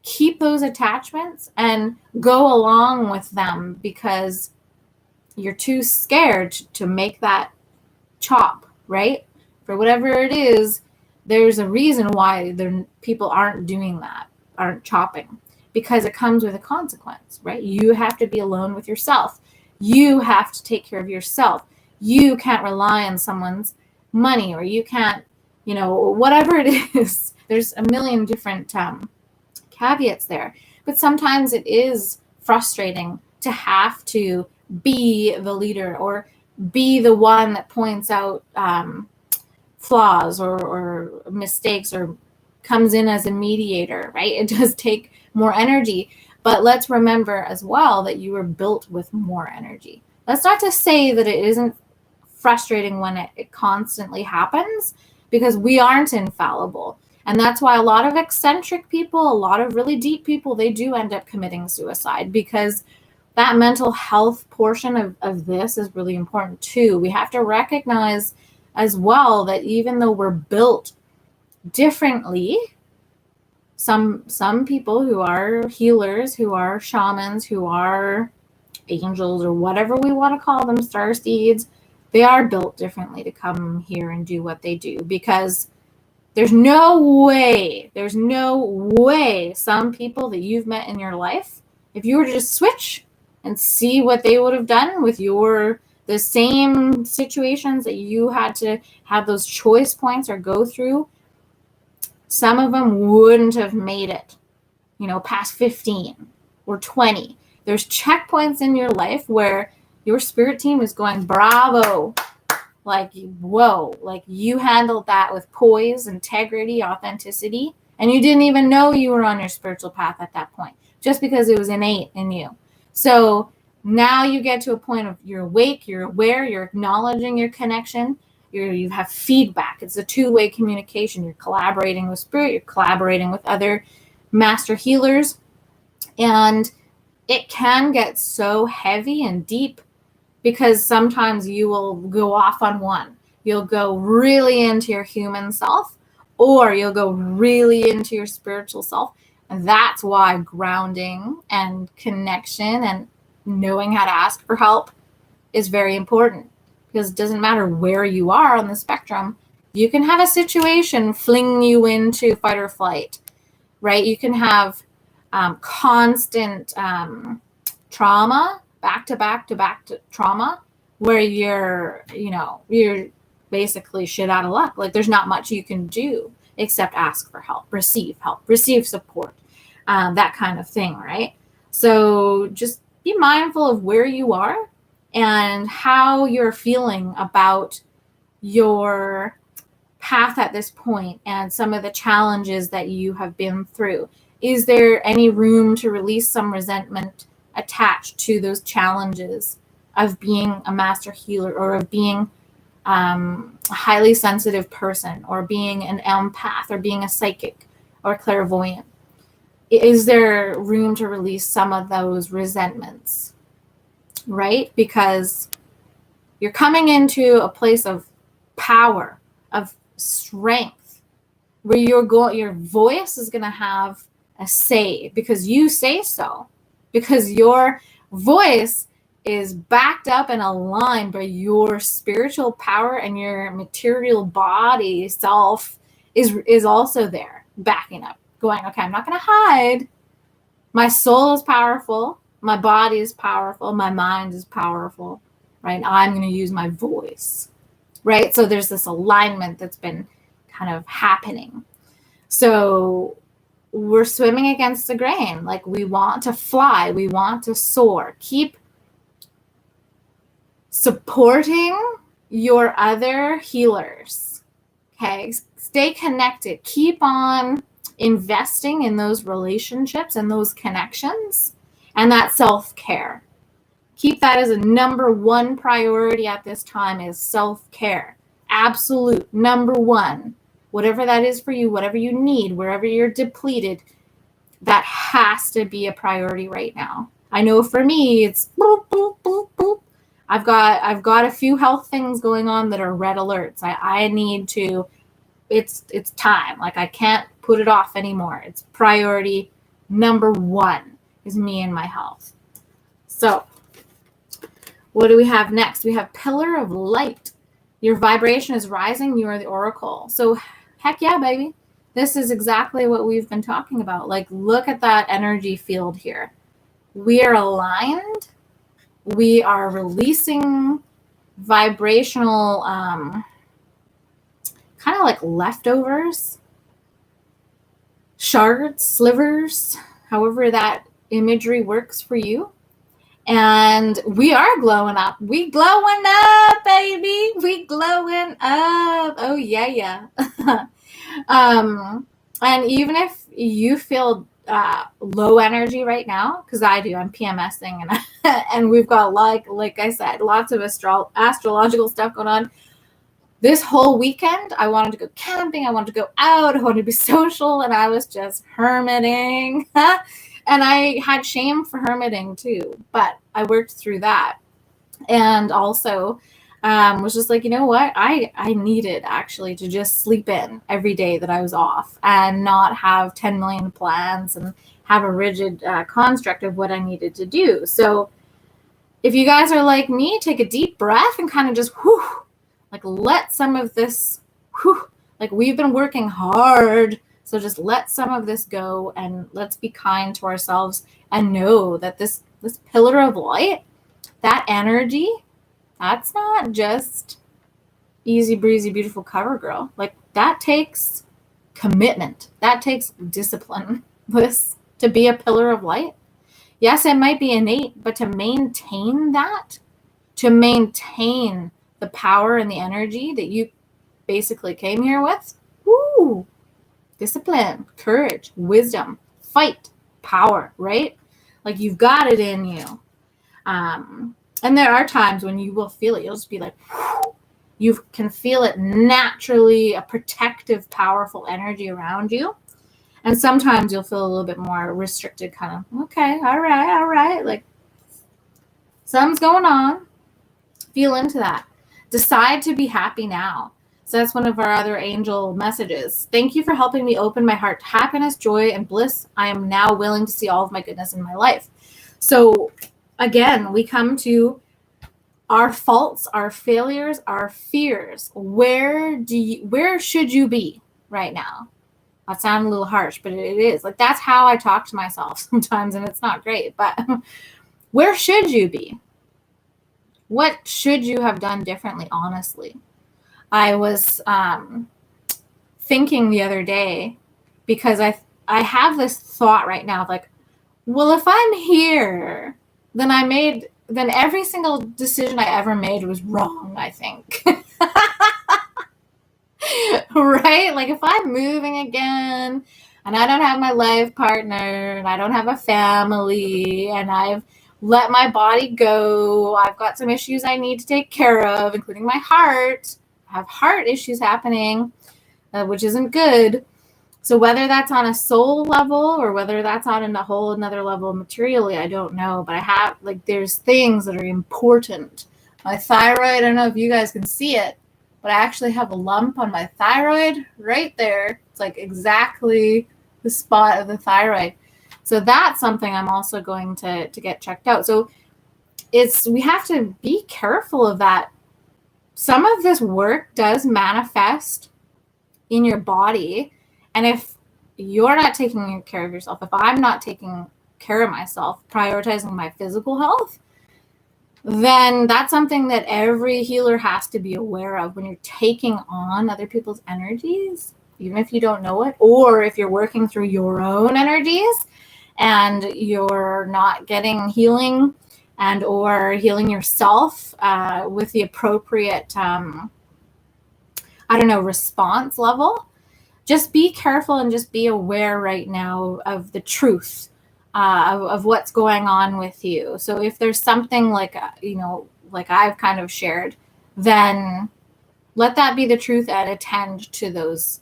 keep those attachments and go along with them because you're too scared to make that chop, right? For whatever it is, there's a reason why people aren't doing that, aren't chopping, because it comes with a consequence, right? You have to be alone with yourself. You have to take care of yourself. You can't rely on someone's money, or you can't, whatever it is. There's a million different caveats there. But sometimes it is frustrating to have to be the leader or be the one that points out flaws or mistakes, or comes in as a mediator, right? It does take more energy, but let's remember as well that you were built with more energy. That's not to say that it isn't frustrating when it constantly happens, because we aren't infallible. And that's why a lot of eccentric people, a lot of really deep people, they do end up committing suicide, because that mental health portion of this is really important too. We have to recognize as well that even though we're built differently, Some people who are healers, who are shamans, who are angels, or whatever we want to call them, star seeds, they are built differently to come here and do what they do, because there's no way some people that you've met in your life, if you were to just switch and see what they would have done with the same situations that you had to have those choice points or go through, some of them wouldn't have made it, past 15 or 20. There's checkpoints in your life where your spirit team is going, bravo, like, whoa, like you handled that with poise, integrity, authenticity, and you didn't even know you were on your spiritual path at that point, just because it was innate in you. So now you get to a point of you're awake, you're aware, you're acknowledging your connection, you have feedback. It's a two-way communication. You're collaborating with spirit, you're collaborating with other master healers, and it can get so heavy and deep, because sometimes you will go off on one. You'll go really into your human self, or you'll go really into your spiritual self. And that's why grounding and connection and knowing how to ask for help is very important, because it doesn't matter where you are on the spectrum. You can have a situation fling you into fight or flight, right? You can have constant trauma, back to back trauma, where you're basically shit out of luck. Like, there's not much you can do except ask for help, receive support, that kind of thing, right? So just be mindful of where you are and how you're feeling about your path at this point and some of the challenges that you have been through. Is there any room to release some resentment attached to those challenges of being a master healer, or of being a highly sensitive person, or being an empath, or being a psychic or clairvoyant? Is there room to release some of those resentments, right? Because you're coming into a place of power, of strength, where your voice is going to have a say, because you say so, because your voice is backed up and aligned by your spiritual power, and your material body self is also there backing up, going, okay, I'm not going to hide. My soul is powerful. My body is powerful. My mind is powerful, right? I'm going to use my voice, right? So there's this alignment that's been kind of happening. So we're swimming against the grain. Like, we want to fly. We want to soar. Keep supporting your other healers. Okay? Stay connected. Keep on investing in those relationships and those connections and that self-care. Keep that as a number one priority at this time, is self-care. Absolute number one. Whatever that is for you, whatever you need, wherever you're depleted, that has to be a priority right now. I know for me, it's boop, boop, boop, boop. I've got a few health things going on that are red alerts. I need to, it's time. Like, I can't put it off anymore. It's priority number one is me and my health. So what do we have next? We have Pillar of Light. Your vibration is rising. You are the oracle. So heck yeah, baby. This is exactly what we've been talking about. Like, look at that energy field here. We are aligned. We are releasing vibrational, kind of like leftovers, shards, slivers, however that imagery works for you. And we are glowing up. We glowing up, baby. We glowing up. Oh, yeah. And even if you feel low energy right now, because I do, I'm PMSing, and and we've got, like I said, lots of astrological stuff going on. This whole weekend, I wanted to go camping. I wanted to go out. I wanted to be social, and I was just hermiting. And I had shame for hermiting too, but I worked through that. And also, was just like, you know what? I needed actually to just sleep in every day that I was off and not have 10 million plans and have a rigid construct of what I needed to do. So if you guys are like me, take a deep breath and kind of just like let some of this like we've been working hard. So just let some of this go and let's be kind to ourselves and know that this pillar of light, that energy, that's not just easy breezy, beautiful cover girl. Like that takes commitment. That takes discipline. This to be a pillar of light. Yes, it might be innate, but to maintain that, to maintain the power and the energy that you basically came here with, discipline, courage, wisdom, fight, power, right? Like you've got it in you. And there are times when you will feel it. You'll just be like, you can feel it naturally, a protective, powerful energy around you. And sometimes you'll feel a little bit more restricted, kind of, okay, all right. Like something's going on. Feel into that. Decide to be happy now. So that's one of our other angel messages. Thank you for helping me open my heart to happiness, joy, and bliss. I am now willing to see all of my goodness in my life. So again, we come to our faults, our failures, our fears. Where should you be right now? That sounds a little harsh, but it is. Like that's how I talk to myself sometimes, and it's not great. But where should you be? What should you have done differently, honestly? I was thinking the other day, because I have this thought right now of like, well, if I'm here, then every single decision I ever made was wrong, I think. Right? Like if I'm moving again and I don't have my life partner and I don't have a family and I've let my body go, I've got some issues I need to take care of, including my heart. I have heart issues happening, which isn't good. So whether that's on a soul level or whether that's on a whole another level materially, I don't know. But I have, like, there's things that are important. My thyroid, I don't know if you guys can see it, but I actually have a lump on my thyroid right there. It's like exactly the spot of the thyroid. So that's something I'm also going to get checked out. So we have to be careful of that. Some of this work does manifest in your body. And if you're not taking care of yourself, if I'm not taking care of myself, prioritizing my physical health, then that's something that every healer has to be aware of when you're taking on other people's energies, even if you don't know it, or if you're working through your own energies and you're not getting healing and or healing yourself with the appropriate, response level. Just be careful and just be aware right now of the truth of what's going on with you. So if there's something like I've kind of shared, then let that be the truth and attend to those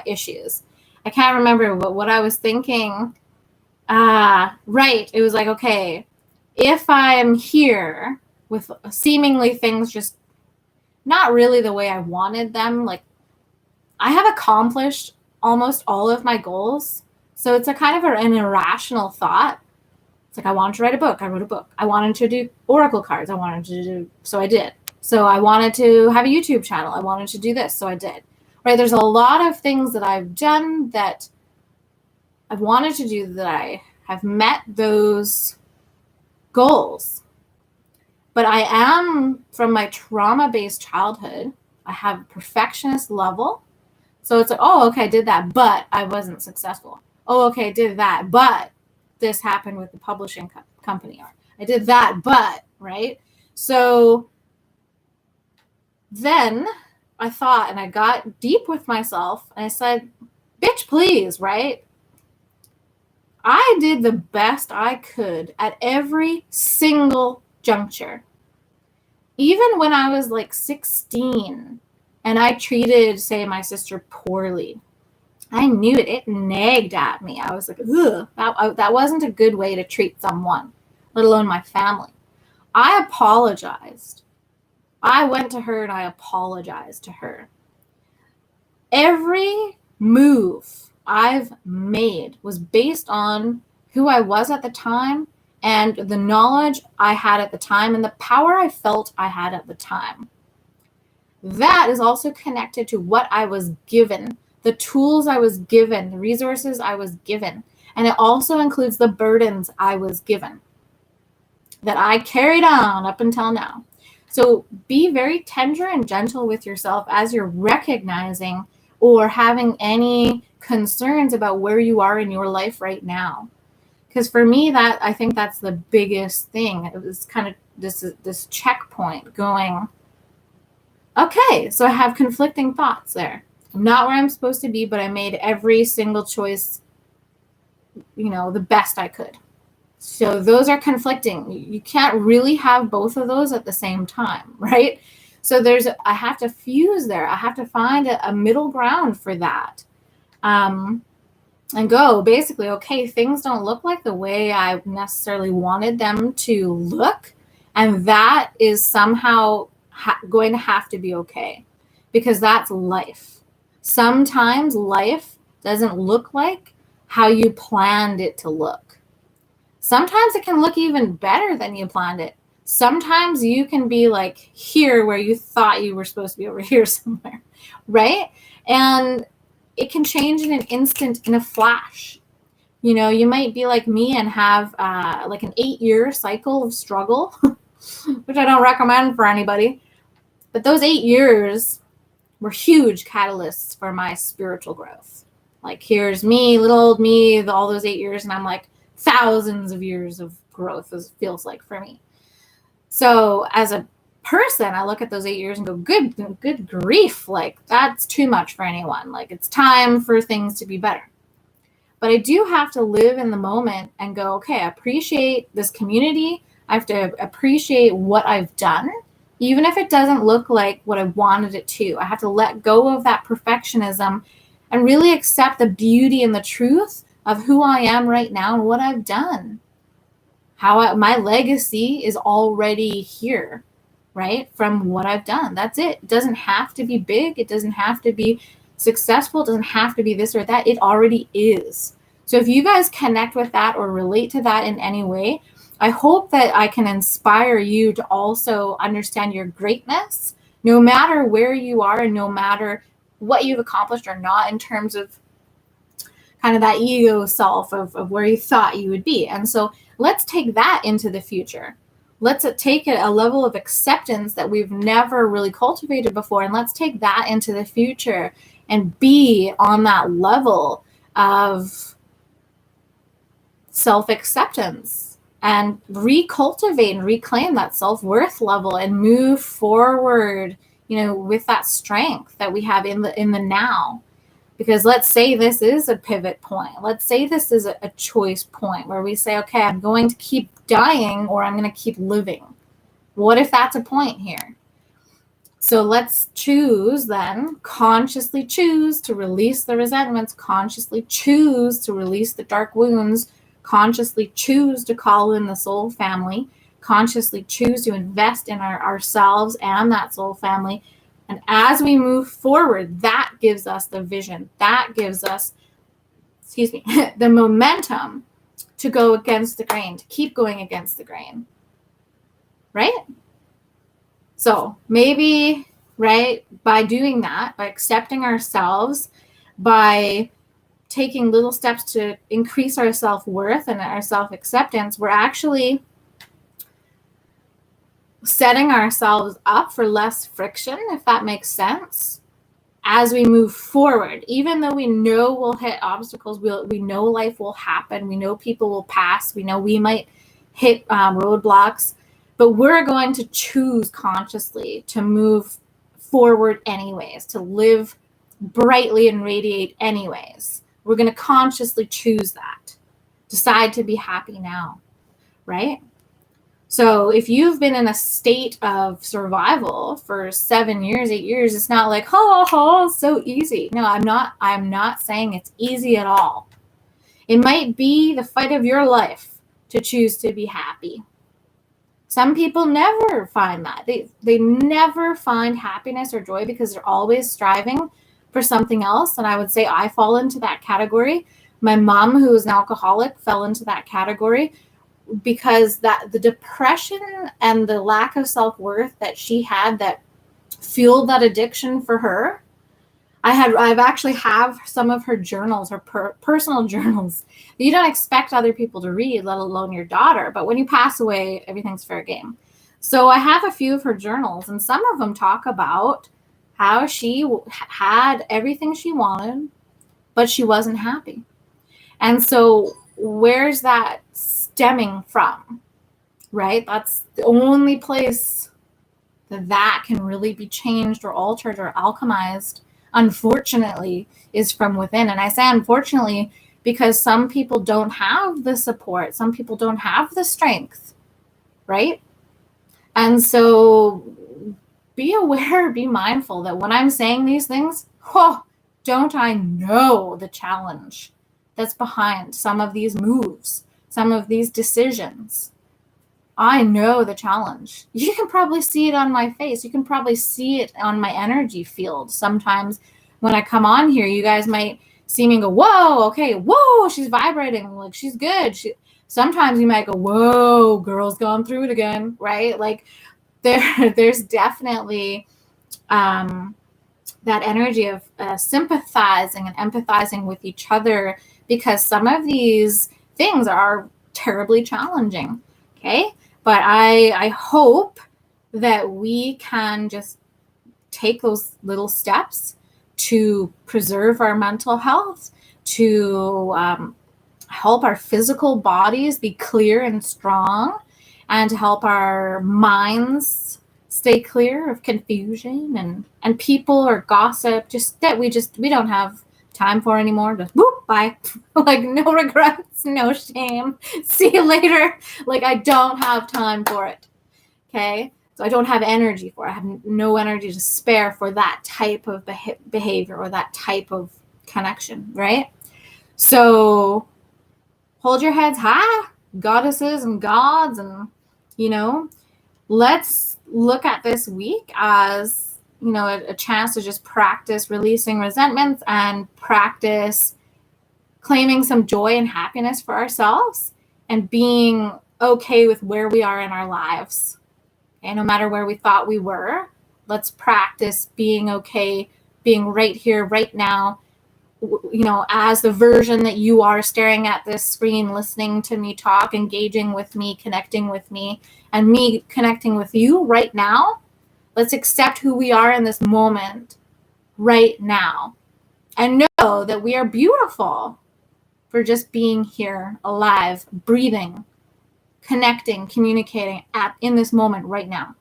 issues. I can't remember what I was thinking. Right. It was like, okay, if I'm here with seemingly things just not really the way I wanted them, like I have accomplished almost all of my goals. So it's a kind of an irrational thought. It's like, I wanted to write a book. I wrote a book. I wanted to do oracle cards. So I did. So I wanted to have a YouTube channel. I wanted to do this. So I did. Right? There's a lot of things that I've done that I've wanted to do that I have met those goals. But I am, from my trauma-based childhood, I have a perfectionist level. So it's like, oh, okay, I did that, but I wasn't successful. Oh, okay, I did that, but this happened with the publishing company. Or I did that, but, right? So then I thought, and I got deep with myself, and I said, bitch, please, right? I did the best I could at every single juncture. Even when I was like 16 and I treated, say, my sister poorly, I knew it. It nagged at me. I was like, ugh, that wasn't a good way to treat someone, let alone my family. I apologized. I went to her and I apologized to her. Every move I've made was based on who I was at the time and the knowledge I had at the time and the power I felt I had at the time. That is also connected to what I was given, the tools I was given, the resources I was given. And it also includes the burdens I was given that I carried on up until now. So be very tender and gentle with yourself as you're recognizing or having any concerns about where you are in your life right now. Because for me, that I think that's the biggest thing. It was kind of this checkpoint going, okay, so I have conflicting thoughts there. I'm not where I'm supposed to be, but I made every single choice, the best I could. So those are conflicting. You can't really have both of those at the same time, right? So I have to fuse there. I have to find a middle ground for that. And go basically, okay, things don't look like the way I necessarily wanted them to look. And that is somehow going to have to be okay, because that's life. Sometimes life doesn't look like how you planned it to look. Sometimes it can look even better than you planned it. Sometimes you can be like here where you thought you were supposed to be over here somewhere, right? And it can change in an instant, in a flash. You might be like me and have like an 8-year cycle of struggle, which I don't recommend for anybody. But those 8 years were huge catalysts for my spiritual growth. Like, here's me, little old me, all those 8 years, and I'm like thousands of years of growth, as it feels like for me. So as a person, I look at those 8 years and go, good grief, like that's too much for anyone. Like, it's time for things to be better. But I do have to live in the moment and go, okay, I appreciate this community. I have to appreciate what I've done, even if it doesn't look like what I wanted it to. I have to let go of that perfectionism and really accept the beauty and the truth of who I am right now and what I've done. My legacy is already here, right? From what I've done. That's it. It doesn't have to be big. It doesn't have to be successful. It doesn't have to be this or that. It already is. So if you guys connect with that or relate to that in any way, I hope that I can inspire you to also understand your greatness, no matter where you are and no matter what you've accomplished or not, in terms of kind of that ego self of where you thought you would be. And so let's take that into the future. Let's take a level of acceptance that we've never really cultivated before, and let's take that into the future and be on that level of self-acceptance and recultivate and reclaim that self-worth level and move forward, with that strength that we have in the now. Because let's say this is a pivot point. Let's say this is a choice point where we say, okay, I'm going to keep dying or I'm going to keep living. What if that's a point here? So let's choose then, consciously choose to release the resentments, consciously choose to release the dark wounds, consciously choose to call in the soul family, consciously choose to invest in ourselves and that soul family. And as we move forward, that gives us the vision. That gives us, the momentum to go against the grain, to keep going against the grain. Right? So maybe, right, by doing that, by accepting ourselves, by taking little steps to increase our self-worth and our self-acceptance, we're actually setting ourselves up for less friction, if that makes sense, as we move forward. Even though we know we'll hit obstacles, we know life will happen, we know people will pass, we know we might hit roadblocks, but we're going to choose consciously to move forward anyways, to live brightly and radiate anyways. We're going to consciously choose that. Decide to be happy now, right? So if you've been in a state of survival for 7 years, 8 years, it's not like, so easy. No, I'm not saying it's easy at all. It might be the fight of your life to choose to be happy. Some people never find that. They never find happiness or joy because they're always striving for something else. And I would say I fall into that category. My mom, who is an alcoholic, fell into that category because that the depression and the lack of self-worth that she had that fueled that addiction for her. I've actually have some of her journals, her personal journals that you don't expect other people to read, let alone your daughter. But when you pass away, everything's fair game. So I have a few of her journals, and some of them talk about how she had everything she wanted, but she wasn't happy. And so where's that stemming from, right? That's the only place that can really be changed or altered or alchemized, unfortunately, is from within. And I say unfortunately because some people don't have the support. Some people don't have the strength, right? And so be aware, be mindful that when I'm saying these things, don't I know the challenge that's behind some of these moves, some of these decisions. I know the challenge. You can probably see it on my face. You can probably see it on my energy field. Sometimes when I come on here, you guys might see me and go, whoa, okay, whoa, she's vibrating, like she's good. Sometimes you might go, whoa, girl's gone through it again, right? Like there's definitely that energy of sympathizing and empathizing with each other because some of these things are terribly challenging, okay? But I hope that we can just take those little steps to preserve our mental health, to help our physical bodies be clear and strong, and to help our minds stay clear of confusion and people or gossip just that we don't have time for anymore. Just whoop, bye. Like no regrets, no shame. See you later. Like I don't have time for it. Okay. So I don't have energy for it. I have no energy to spare for that type of behavior or that type of connection. Right. So hold your heads high, goddesses and gods, and let's look at this week as a chance to just practice releasing resentments and practice claiming some joy and happiness for ourselves and being okay with where we are in our lives. Okay, no matter where we thought we were, let's practice being okay, being right here, right now, as the version that you are staring at this screen, listening to me talk, engaging with me, connecting with me, and me connecting with you right now. Let's accept who we are in this moment right now and know that we are beautiful for just being here, alive, breathing, connecting, communicating in this moment right now.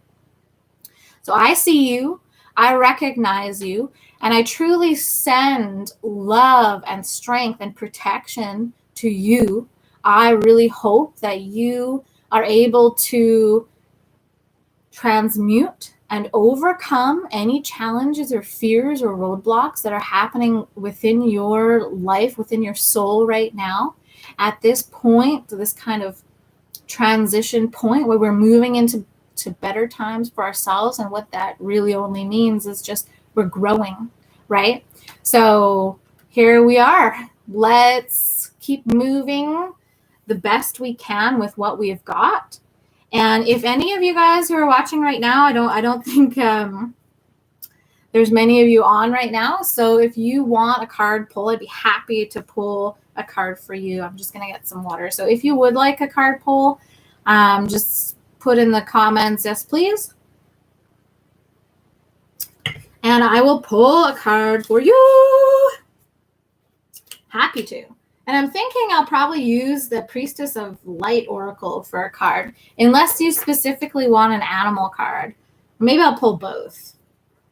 So I see you, I recognize you, and I truly send love and strength and protection to you. I really hope that you are able to transmute and overcome any challenges or fears or roadblocks that are happening within your life, within your soul right now. At this point, this kind of transition point where we're moving into better times for ourselves, and what that really only means is just we're growing, right? So here we are. Let's keep moving the best we can with what we've got. And if any of you guys who are watching right now, I don't think there's many of you on right now. So if you want a card pull, I'd be happy to pull a card for you. I'm just gonna get some water. So if you would like a card pull, just put in the comments, yes, please. And I will pull a card for you. Happy to. And I'm thinking I'll probably use the Priestess of Light Oracle for a card, unless you specifically want an animal card. Maybe I'll pull both,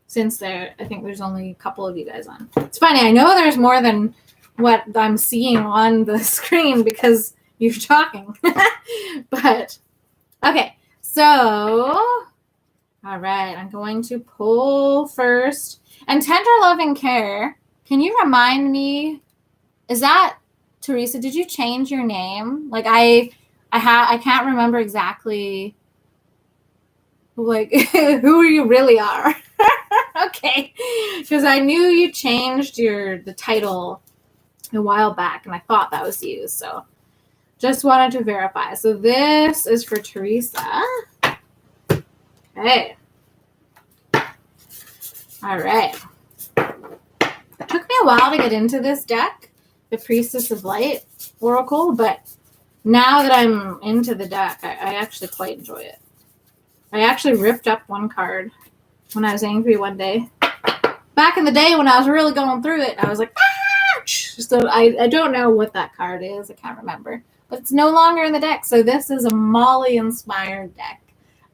since I think there's only a couple of you guys on. It's funny, I know there's more than what I'm seeing on the screen because you're talking. But, okay, so, all right, I'm going to pull first. And Tender Loving Care, can you remind me, is that Teresa, did you change your name? Like I can't remember exactly like who you really are. Okay, because I knew you changed the title a while back, and I thought that was you, so just wanted to verify. So this is for Teresa. Okay. All right. It took me a while to get into this deck, the Priestess of Light Oracle, but now that I'm into the deck, I actually quite enjoy it. I actually ripped up one card when I was angry one day. Back in the day when I was really going through it, I was like, ouch! So I don't know what that card is. I can't remember. But it's no longer in the deck. So this is a Mollie-inspired deck.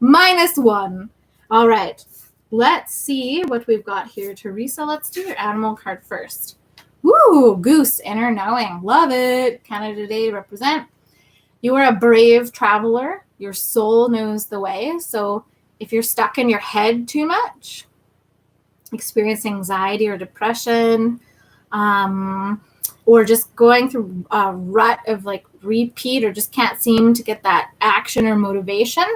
-1. All right. Let's see what we've got here. Teresa, let's do your animal card first. Woo! Goose, inner knowing. Love it. Canada Day represent. You are a brave traveler. Your soul knows the way. So if you're stuck in your head too much, experiencing anxiety or depression, or just going through a rut of like repeat or just can't seem to get that action or motivation,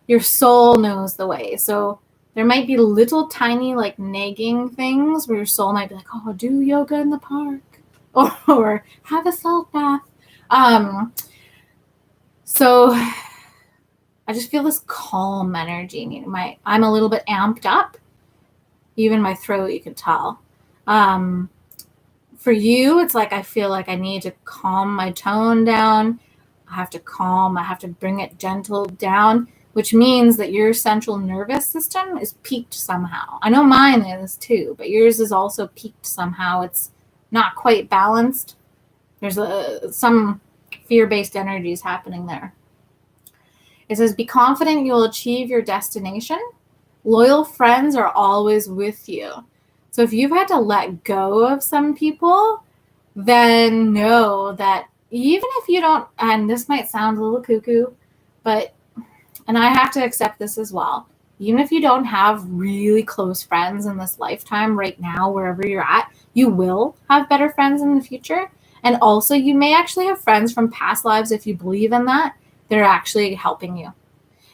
your soul knows the way. So there might be little tiny like nagging things where your soul might be like, oh, do yoga in the park or have a salt bath. So I just feel this calm energy. I'm a little bit amped up. Even my throat, you can tell. For you, it's like I feel like I need to calm my tone down. I have to bring it gentle down, which means that your central nervous system is peaked somehow. I know mine is too, but yours is also peaked somehow. It's not quite balanced. There's some fear-based energies happening there. It says, be confident you'll achieve your destination. Loyal friends are always with you. So if you've had to let go of some people, then know that even if you don't, and this might sound a little cuckoo, and I have to accept this as well, even if you don't have really close friends in this lifetime right now, wherever you're at, you will have better friends in the future. And also you may actually have friends from past lives, if you believe in that, that are actually helping you.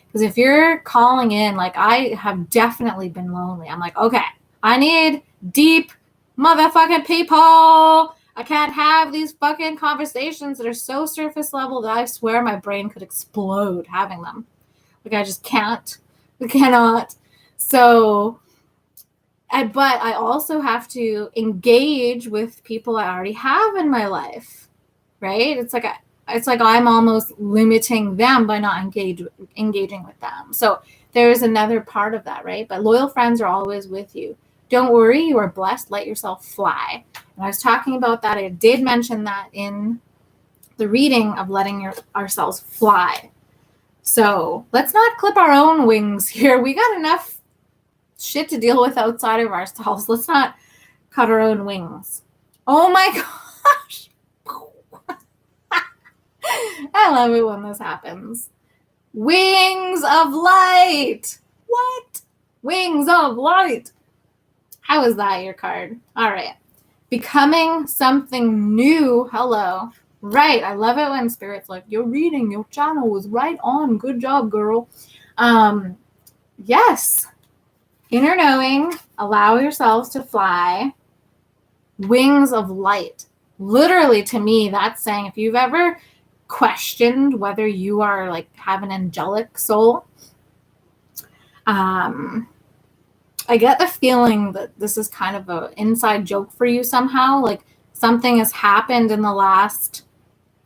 Because if you're calling in, like I have definitely been lonely. I'm like, okay, I need deep motherfucking people. I can't have these fucking conversations that are so surface level that I swear my brain could explode having them. Like I just can't. I cannot. So, but I also have to engage with people I already have in my life, right? It's like I'm almost limiting them by not engaging with them. So there's another part of that, right? But loyal friends are always with you. Don't worry, you are blessed. Let yourself fly. And I was talking about that. I did mention that in the reading of letting ourselves fly. So let's not clip our own wings here. We got enough shit to deal with outside of ourselves. Let's not cut our own wings. Oh my gosh. I love it when this happens. Wings of light. What? Wings of light. How is that your card? All right. Becoming something new. Hello. Right. I love it when Spirit's like, your reading, your channel was right on. Good job, girl. Yes. Inner knowing. Allow yourselves to fly. Wings of light. Literally, to me, that's saying if you've ever questioned whether you are like have an angelic soul, I get the feeling that this is kind of an inside joke for you somehow. Like something has happened in the last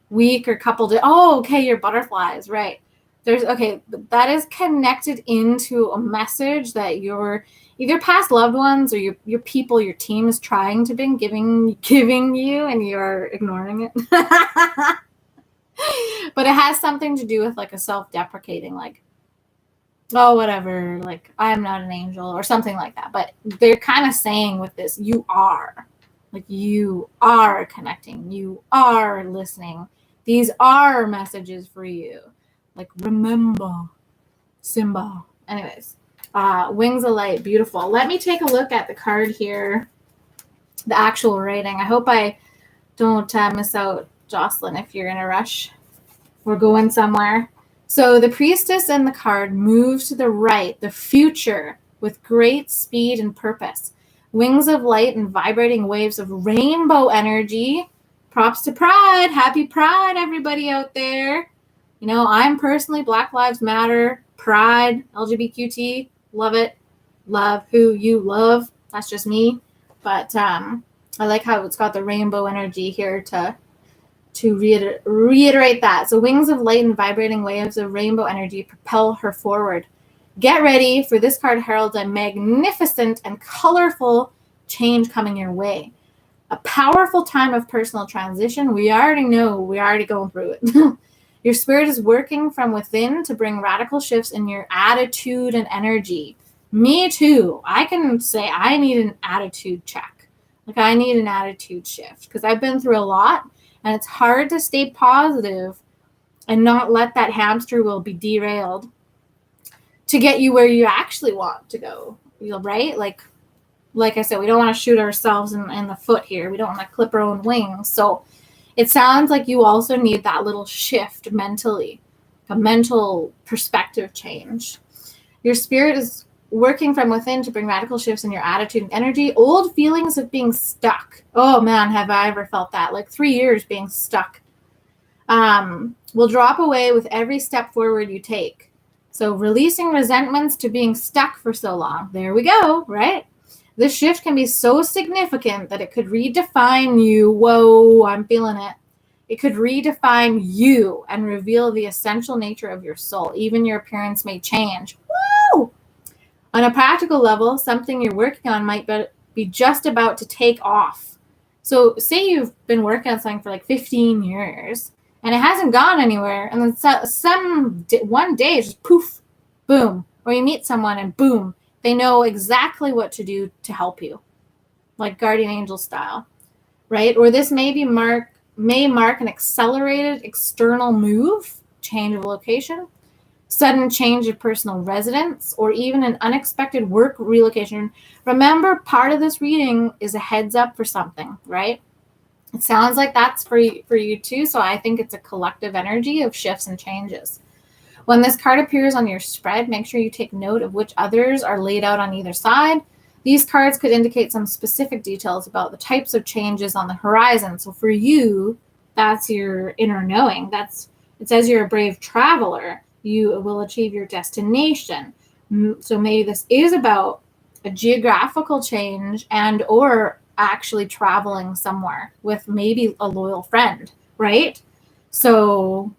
week or couple days. Oh, okay, your butterflies, right? That is connected into a message that your either past loved ones or your people, your team is trying to be giving you, and you're ignoring it. But it has something to do with like a self-deprecating, like, oh, whatever, like I'm not an angel or something like that. But they're kind of saying with this, you are connecting, you are listening. These are messages for you. Like, remember, Simba. Anyways, Wings of Light, beautiful. Let me take a look at the card here, the actual rating. I hope I don't miss out, Jocelyn, if you're in a rush. We're going somewhere. So the priestess and the card moves to the right, the future, with great speed and purpose. Wings of light and vibrating waves of rainbow energy. Props to Pride. Happy Pride, everybody out there. You know, I'm personally Black Lives Matter, Pride, LGBTQT. Love it. Love who you love. That's just me. But I like how it's got the rainbow energy here to reiterate that. So wings of light and vibrating waves of rainbow energy propel her forward. Get ready, for this card heralds a magnificent and colorful change coming your way. A powerful time of personal transition. We already know, we're already going through it. Your spirit is working from within to bring radical shifts in your attitude and energy. Me too. I can say I need an attitude check. Like I need an attitude shift because I've been through a lot and it's hard to stay positive and not let that hamster wheel be derailed to get you where you actually want to go, right? Like I said, we don't want to shoot ourselves in the foot here. We don't want to clip our own wings. So it sounds like you also need that little shift mentally, a mental perspective change. Your spirit is working from within to bring radical shifts in your attitude and energy. Old feelings of being stuck. Oh man, have I ever felt that? Like 3 years being stuck. Will drop away with every step forward you take. So releasing resentments to being stuck for so long. There we go, right? This shift can be so significant that it could redefine you. Whoa, I'm feeling it. It could redefine you and reveal the essential nature of your soul. Even your appearance may change. Woo! On a practical level, something you're working on might be just about to take off. So say you've been working on something for like 15 years and it hasn't gone anywhere. And then one day it's just poof, boom. Or you meet someone and boom, they know exactly what to do to help you. Like guardian angel style, right? Or this may mark an accelerated external move, change of location, sudden change of personal residence, or even an unexpected work relocation. Remember, part of this reading is a heads up for something, right? It sounds like that's for you too, so I think it's a collective energy of shifts and changes. When this card appears on your spread, make sure you take note of which others are laid out on either side. These cards could indicate some specific details about the types of changes on the horizon. So for you, that's your inner knowing. It says you're a brave traveler. You will achieve your destination. So maybe this is about a geographical change and or actually traveling somewhere with maybe a loyal friend, right? So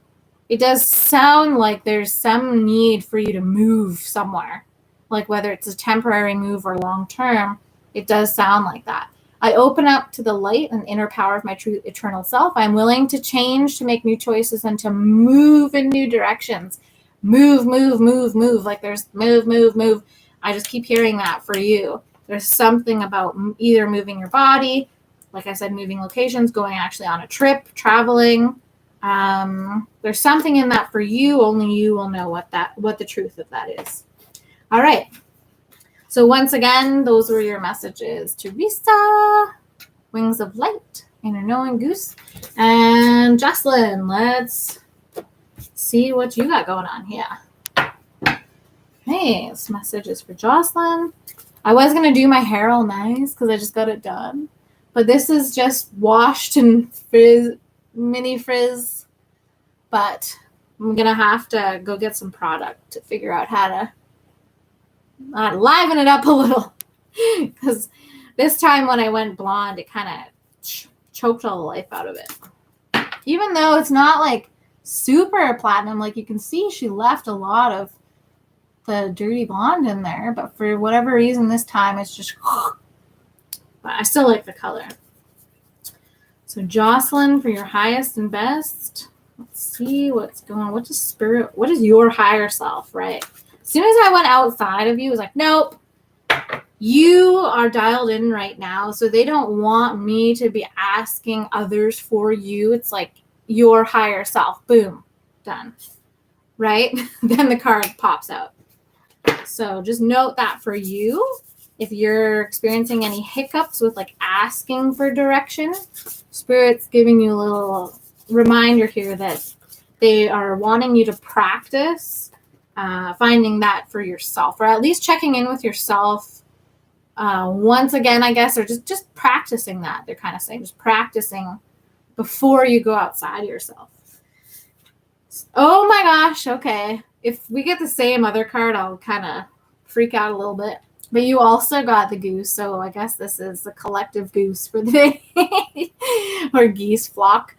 it does sound like there's some need for you to move somewhere, like whether it's a temporary move or long term. It does sound like that. I open up to the light and inner power of my true eternal self. I'm willing to change, to make new choices, and to move in new directions. Move. Like there's move. I just keep hearing that for you. There's something about either moving your body, like I said, moving locations, going actually on a trip, traveling. There's something in that for you. Only you will know what the truth of that is. All right. So once again, those were your messages. Teresa, Wings of Light, Inner Knowing, Goose, and Jocelyn. Let's see what you got going on here. Hey, this message is for Jocelyn. I was going to do my hair all nice because I just got it done. But this is just washed and mini frizz. But I'm going to have to go get some product to figure out how to liven it up a little. Because this time when I went blonde, it kind of choked all the life out of it. Even though it's not like super platinum, like you can see she left a lot of the dirty blonde in there, but for whatever reason this time it's just but I still like the color. So Jocelyn, for your highest and best, let's see what's going on. What is your higher self, right? As soon as I went outside of you, it was like, nope, you are dialed in right now, so they don't want me to be asking others for you. It's like your higher self, boom, done, right? Then the card pops out. So just note that for you, if you're experiencing any hiccups with like asking for direction, Spirit's giving you a little reminder here that They are wanting you to practice finding that for yourself, or at least checking in with yourself once again, I guess, or just practicing that. They're kind of saying just practicing before you go outside yourself. Oh my gosh, okay. If we get the same other card, I'll kind of freak out a little bit. But you also got the goose, so I guess this is the collective goose for the day, or geese flock.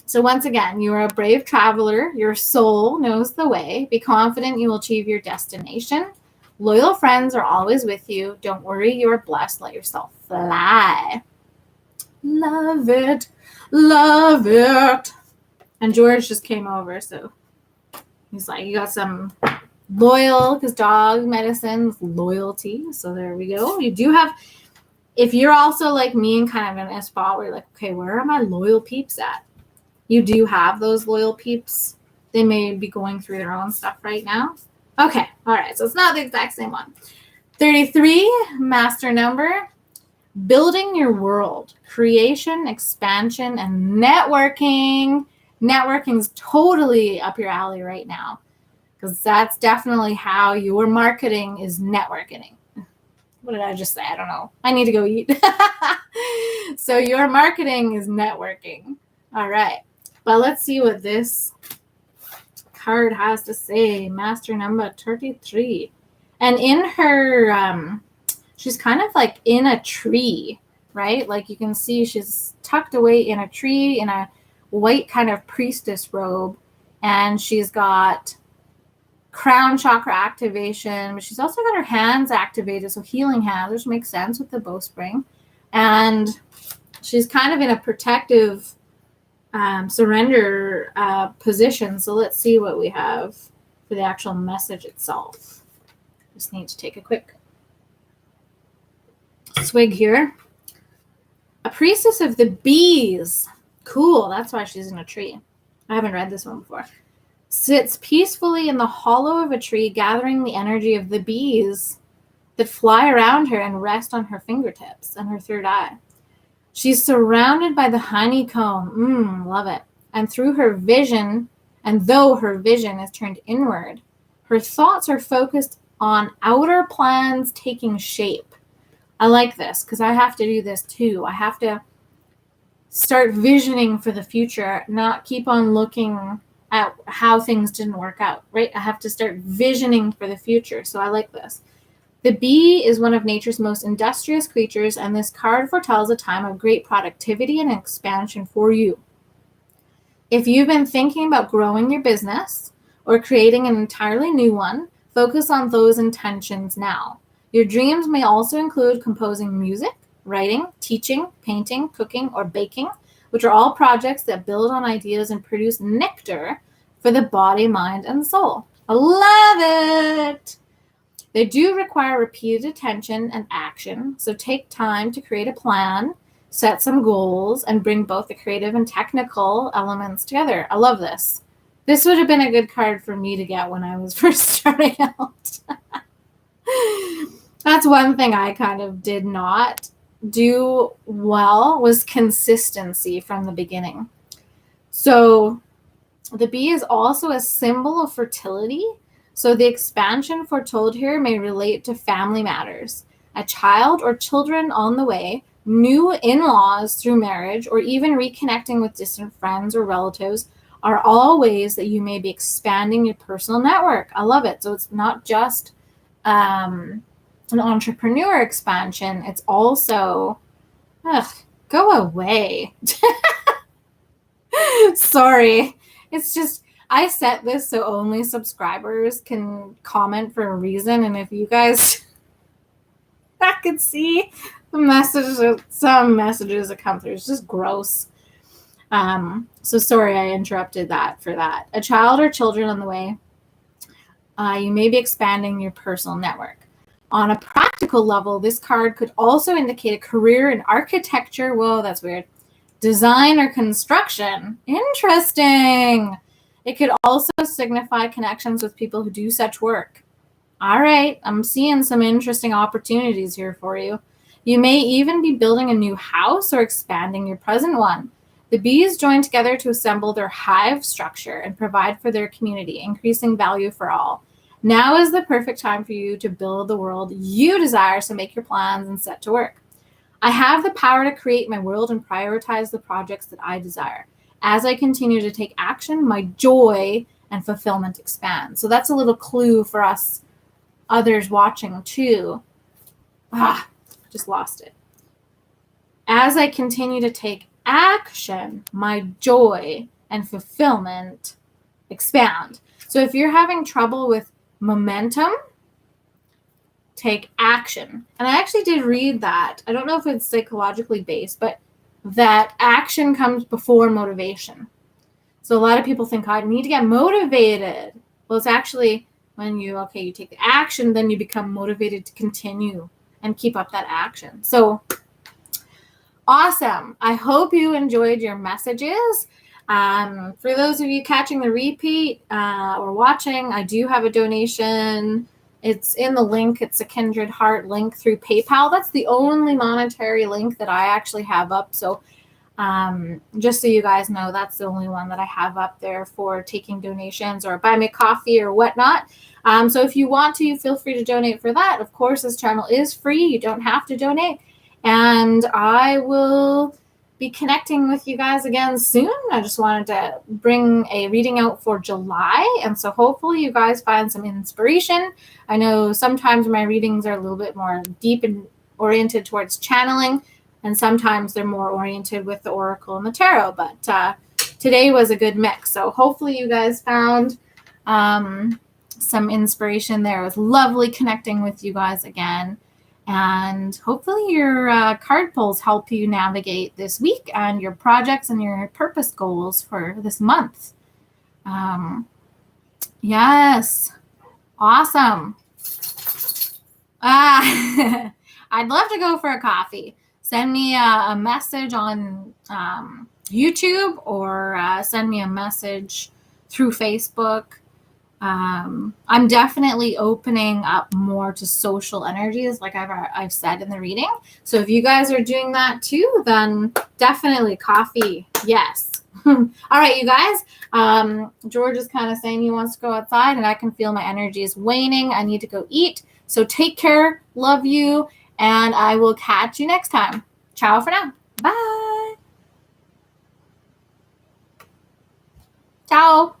So once again, you are a brave traveler. Your soul knows the way. Be confident you will achieve your destination. Loyal friends are always with you. Don't worry, you are blessed. Let yourself fly. Love it. Love it. And George just came over, so he's like, you got some loyal, because dog medicine, loyalty. So there we go. You do have, if you're also like me and kind of in a spot where you're like, okay, where are my loyal peeps at? You do have those loyal peeps. They may be going through their own stuff right now. Okay, all right, so it's not the exact same one. 33, master number, building your world, creation, expansion, and networking. Networking is totally up your alley right now, because that's definitely how your marketing is networking. What did I just say? I don't know. I need to go eat. So your marketing is networking. All right. But let's see what this card has to say. Master number 33. And in her, she's kind of like in a tree, right? Like you can see she's tucked away in a tree in a white kind of priestess robe. And she's got crown chakra activation, but she's also got her hands activated, so healing hands, which makes sense with the bowstring. And she's kind of in a protective surrender position. So let's see what we have for the actual message itself. Just need to take a quick swig here. A priestess of the bees. Cool, that's why she's in a tree. I haven't read this one before. Sits peacefully in the hollow of a tree, gathering the energy of the bees that fly around her and rest on her fingertips and her third eye. She's surrounded by the honeycomb. Love it. And through her vision, and though her vision is turned inward, her thoughts are focused on outer plans taking shape. I like this because I have to do this too. I have to start visioning for the future, not keep on looking at how things didn't work out, right? I have to start visioning for the future. So I like this. The bee is one of nature's most industrious creatures, and this card foretells a time of great productivity and expansion for you. If you've been thinking about growing your business or creating an entirely new one, focus on those intentions now. Your dreams may also include composing music, writing, teaching, painting, cooking, or baking, which are all projects that build on ideas and produce nectar for the body, mind, and soul. I love it! They do require repeated attention and action, so take time to create a plan, set some goals, and bring both the creative and technical elements together. I love this. This would have been a good card for me to get when I was first starting out. That's one thing I kind of did not do well, was consistency from the beginning. So the bee is also a symbol of fertility. So the expansion foretold here may relate to family matters, a child or children on the way, new in-laws through marriage, or even reconnecting with distant friends or relatives are all ways that you may be expanding your personal network. I love it. So it's not just an entrepreneur expansion. It's also, go away. Sorry. It's just, I set this so only subscribers can comment for a reason. And if you guys, I could see the messages, some messages that come through, it's just gross. So sorry I interrupted that for that. A child or children on the way. You may be expanding your personal network. On a practical level, this card could also indicate a career in architecture. Whoa, that's weird. Design or construction. Interesting. It could also signify connections with people who do such work. All right, I'm seeing some interesting opportunities here for you. You may even be building a new house or expanding your present one. The bees join together to assemble their hive structure and provide for their community, increasing value for all. Now is the perfect time for you to build the world you desire, so make your plans and set to work. I have the power to create my world and prioritize the projects that I desire. As I continue to take action, my joy and fulfillment expand. So that's a little clue for us others watching too. Just lost it. As I continue to take action, my joy and fulfillment expand. So if you're having trouble with momentum, take action. And I actually did read that. I don't know if it's psychologically based, but that action comes before motivation. So a lot of people think, I need to get motivated. Well, it's actually when you take the action, then you become motivated to continue and keep up that action. So awesome. I hope you enjoyed your messages. For those of you catching the repeat or watching, I do have a donation. It's in the link. It's a Kindred Heart link through PayPal. That's the only monetary link that I actually have up. So just so you guys know, that's the only one that I have up there for taking donations or buy me coffee or whatnot. So if you want to, feel free to donate for that. Of course, this channel is free. You don't have to donate. And I will be connecting with you guys again soon. I just wanted to bring a reading out for July. And so hopefully you guys find some inspiration. I know sometimes my readings are a little bit more deep and oriented towards channeling, and sometimes they're more oriented with the Oracle and the Tarot. But today was a good mix. So hopefully you guys found some inspiration there. It was lovely connecting with you guys again. And hopefully your card pulls help you navigate this week and your projects and your purpose goals for this month. Yes. Awesome. I'd love to go for a coffee. Send me a message on YouTube or send me a message through Facebook. I'm definitely opening up more to social energies, like I've said in the reading. So if you guys are doing that too, then definitely coffee. Yes. All right, you guys. George is kind of saying he wants to go outside, and I can feel my energy is waning. I need to go eat. So take care. Love you. And I will catch you next time. Ciao for now. Bye. Ciao.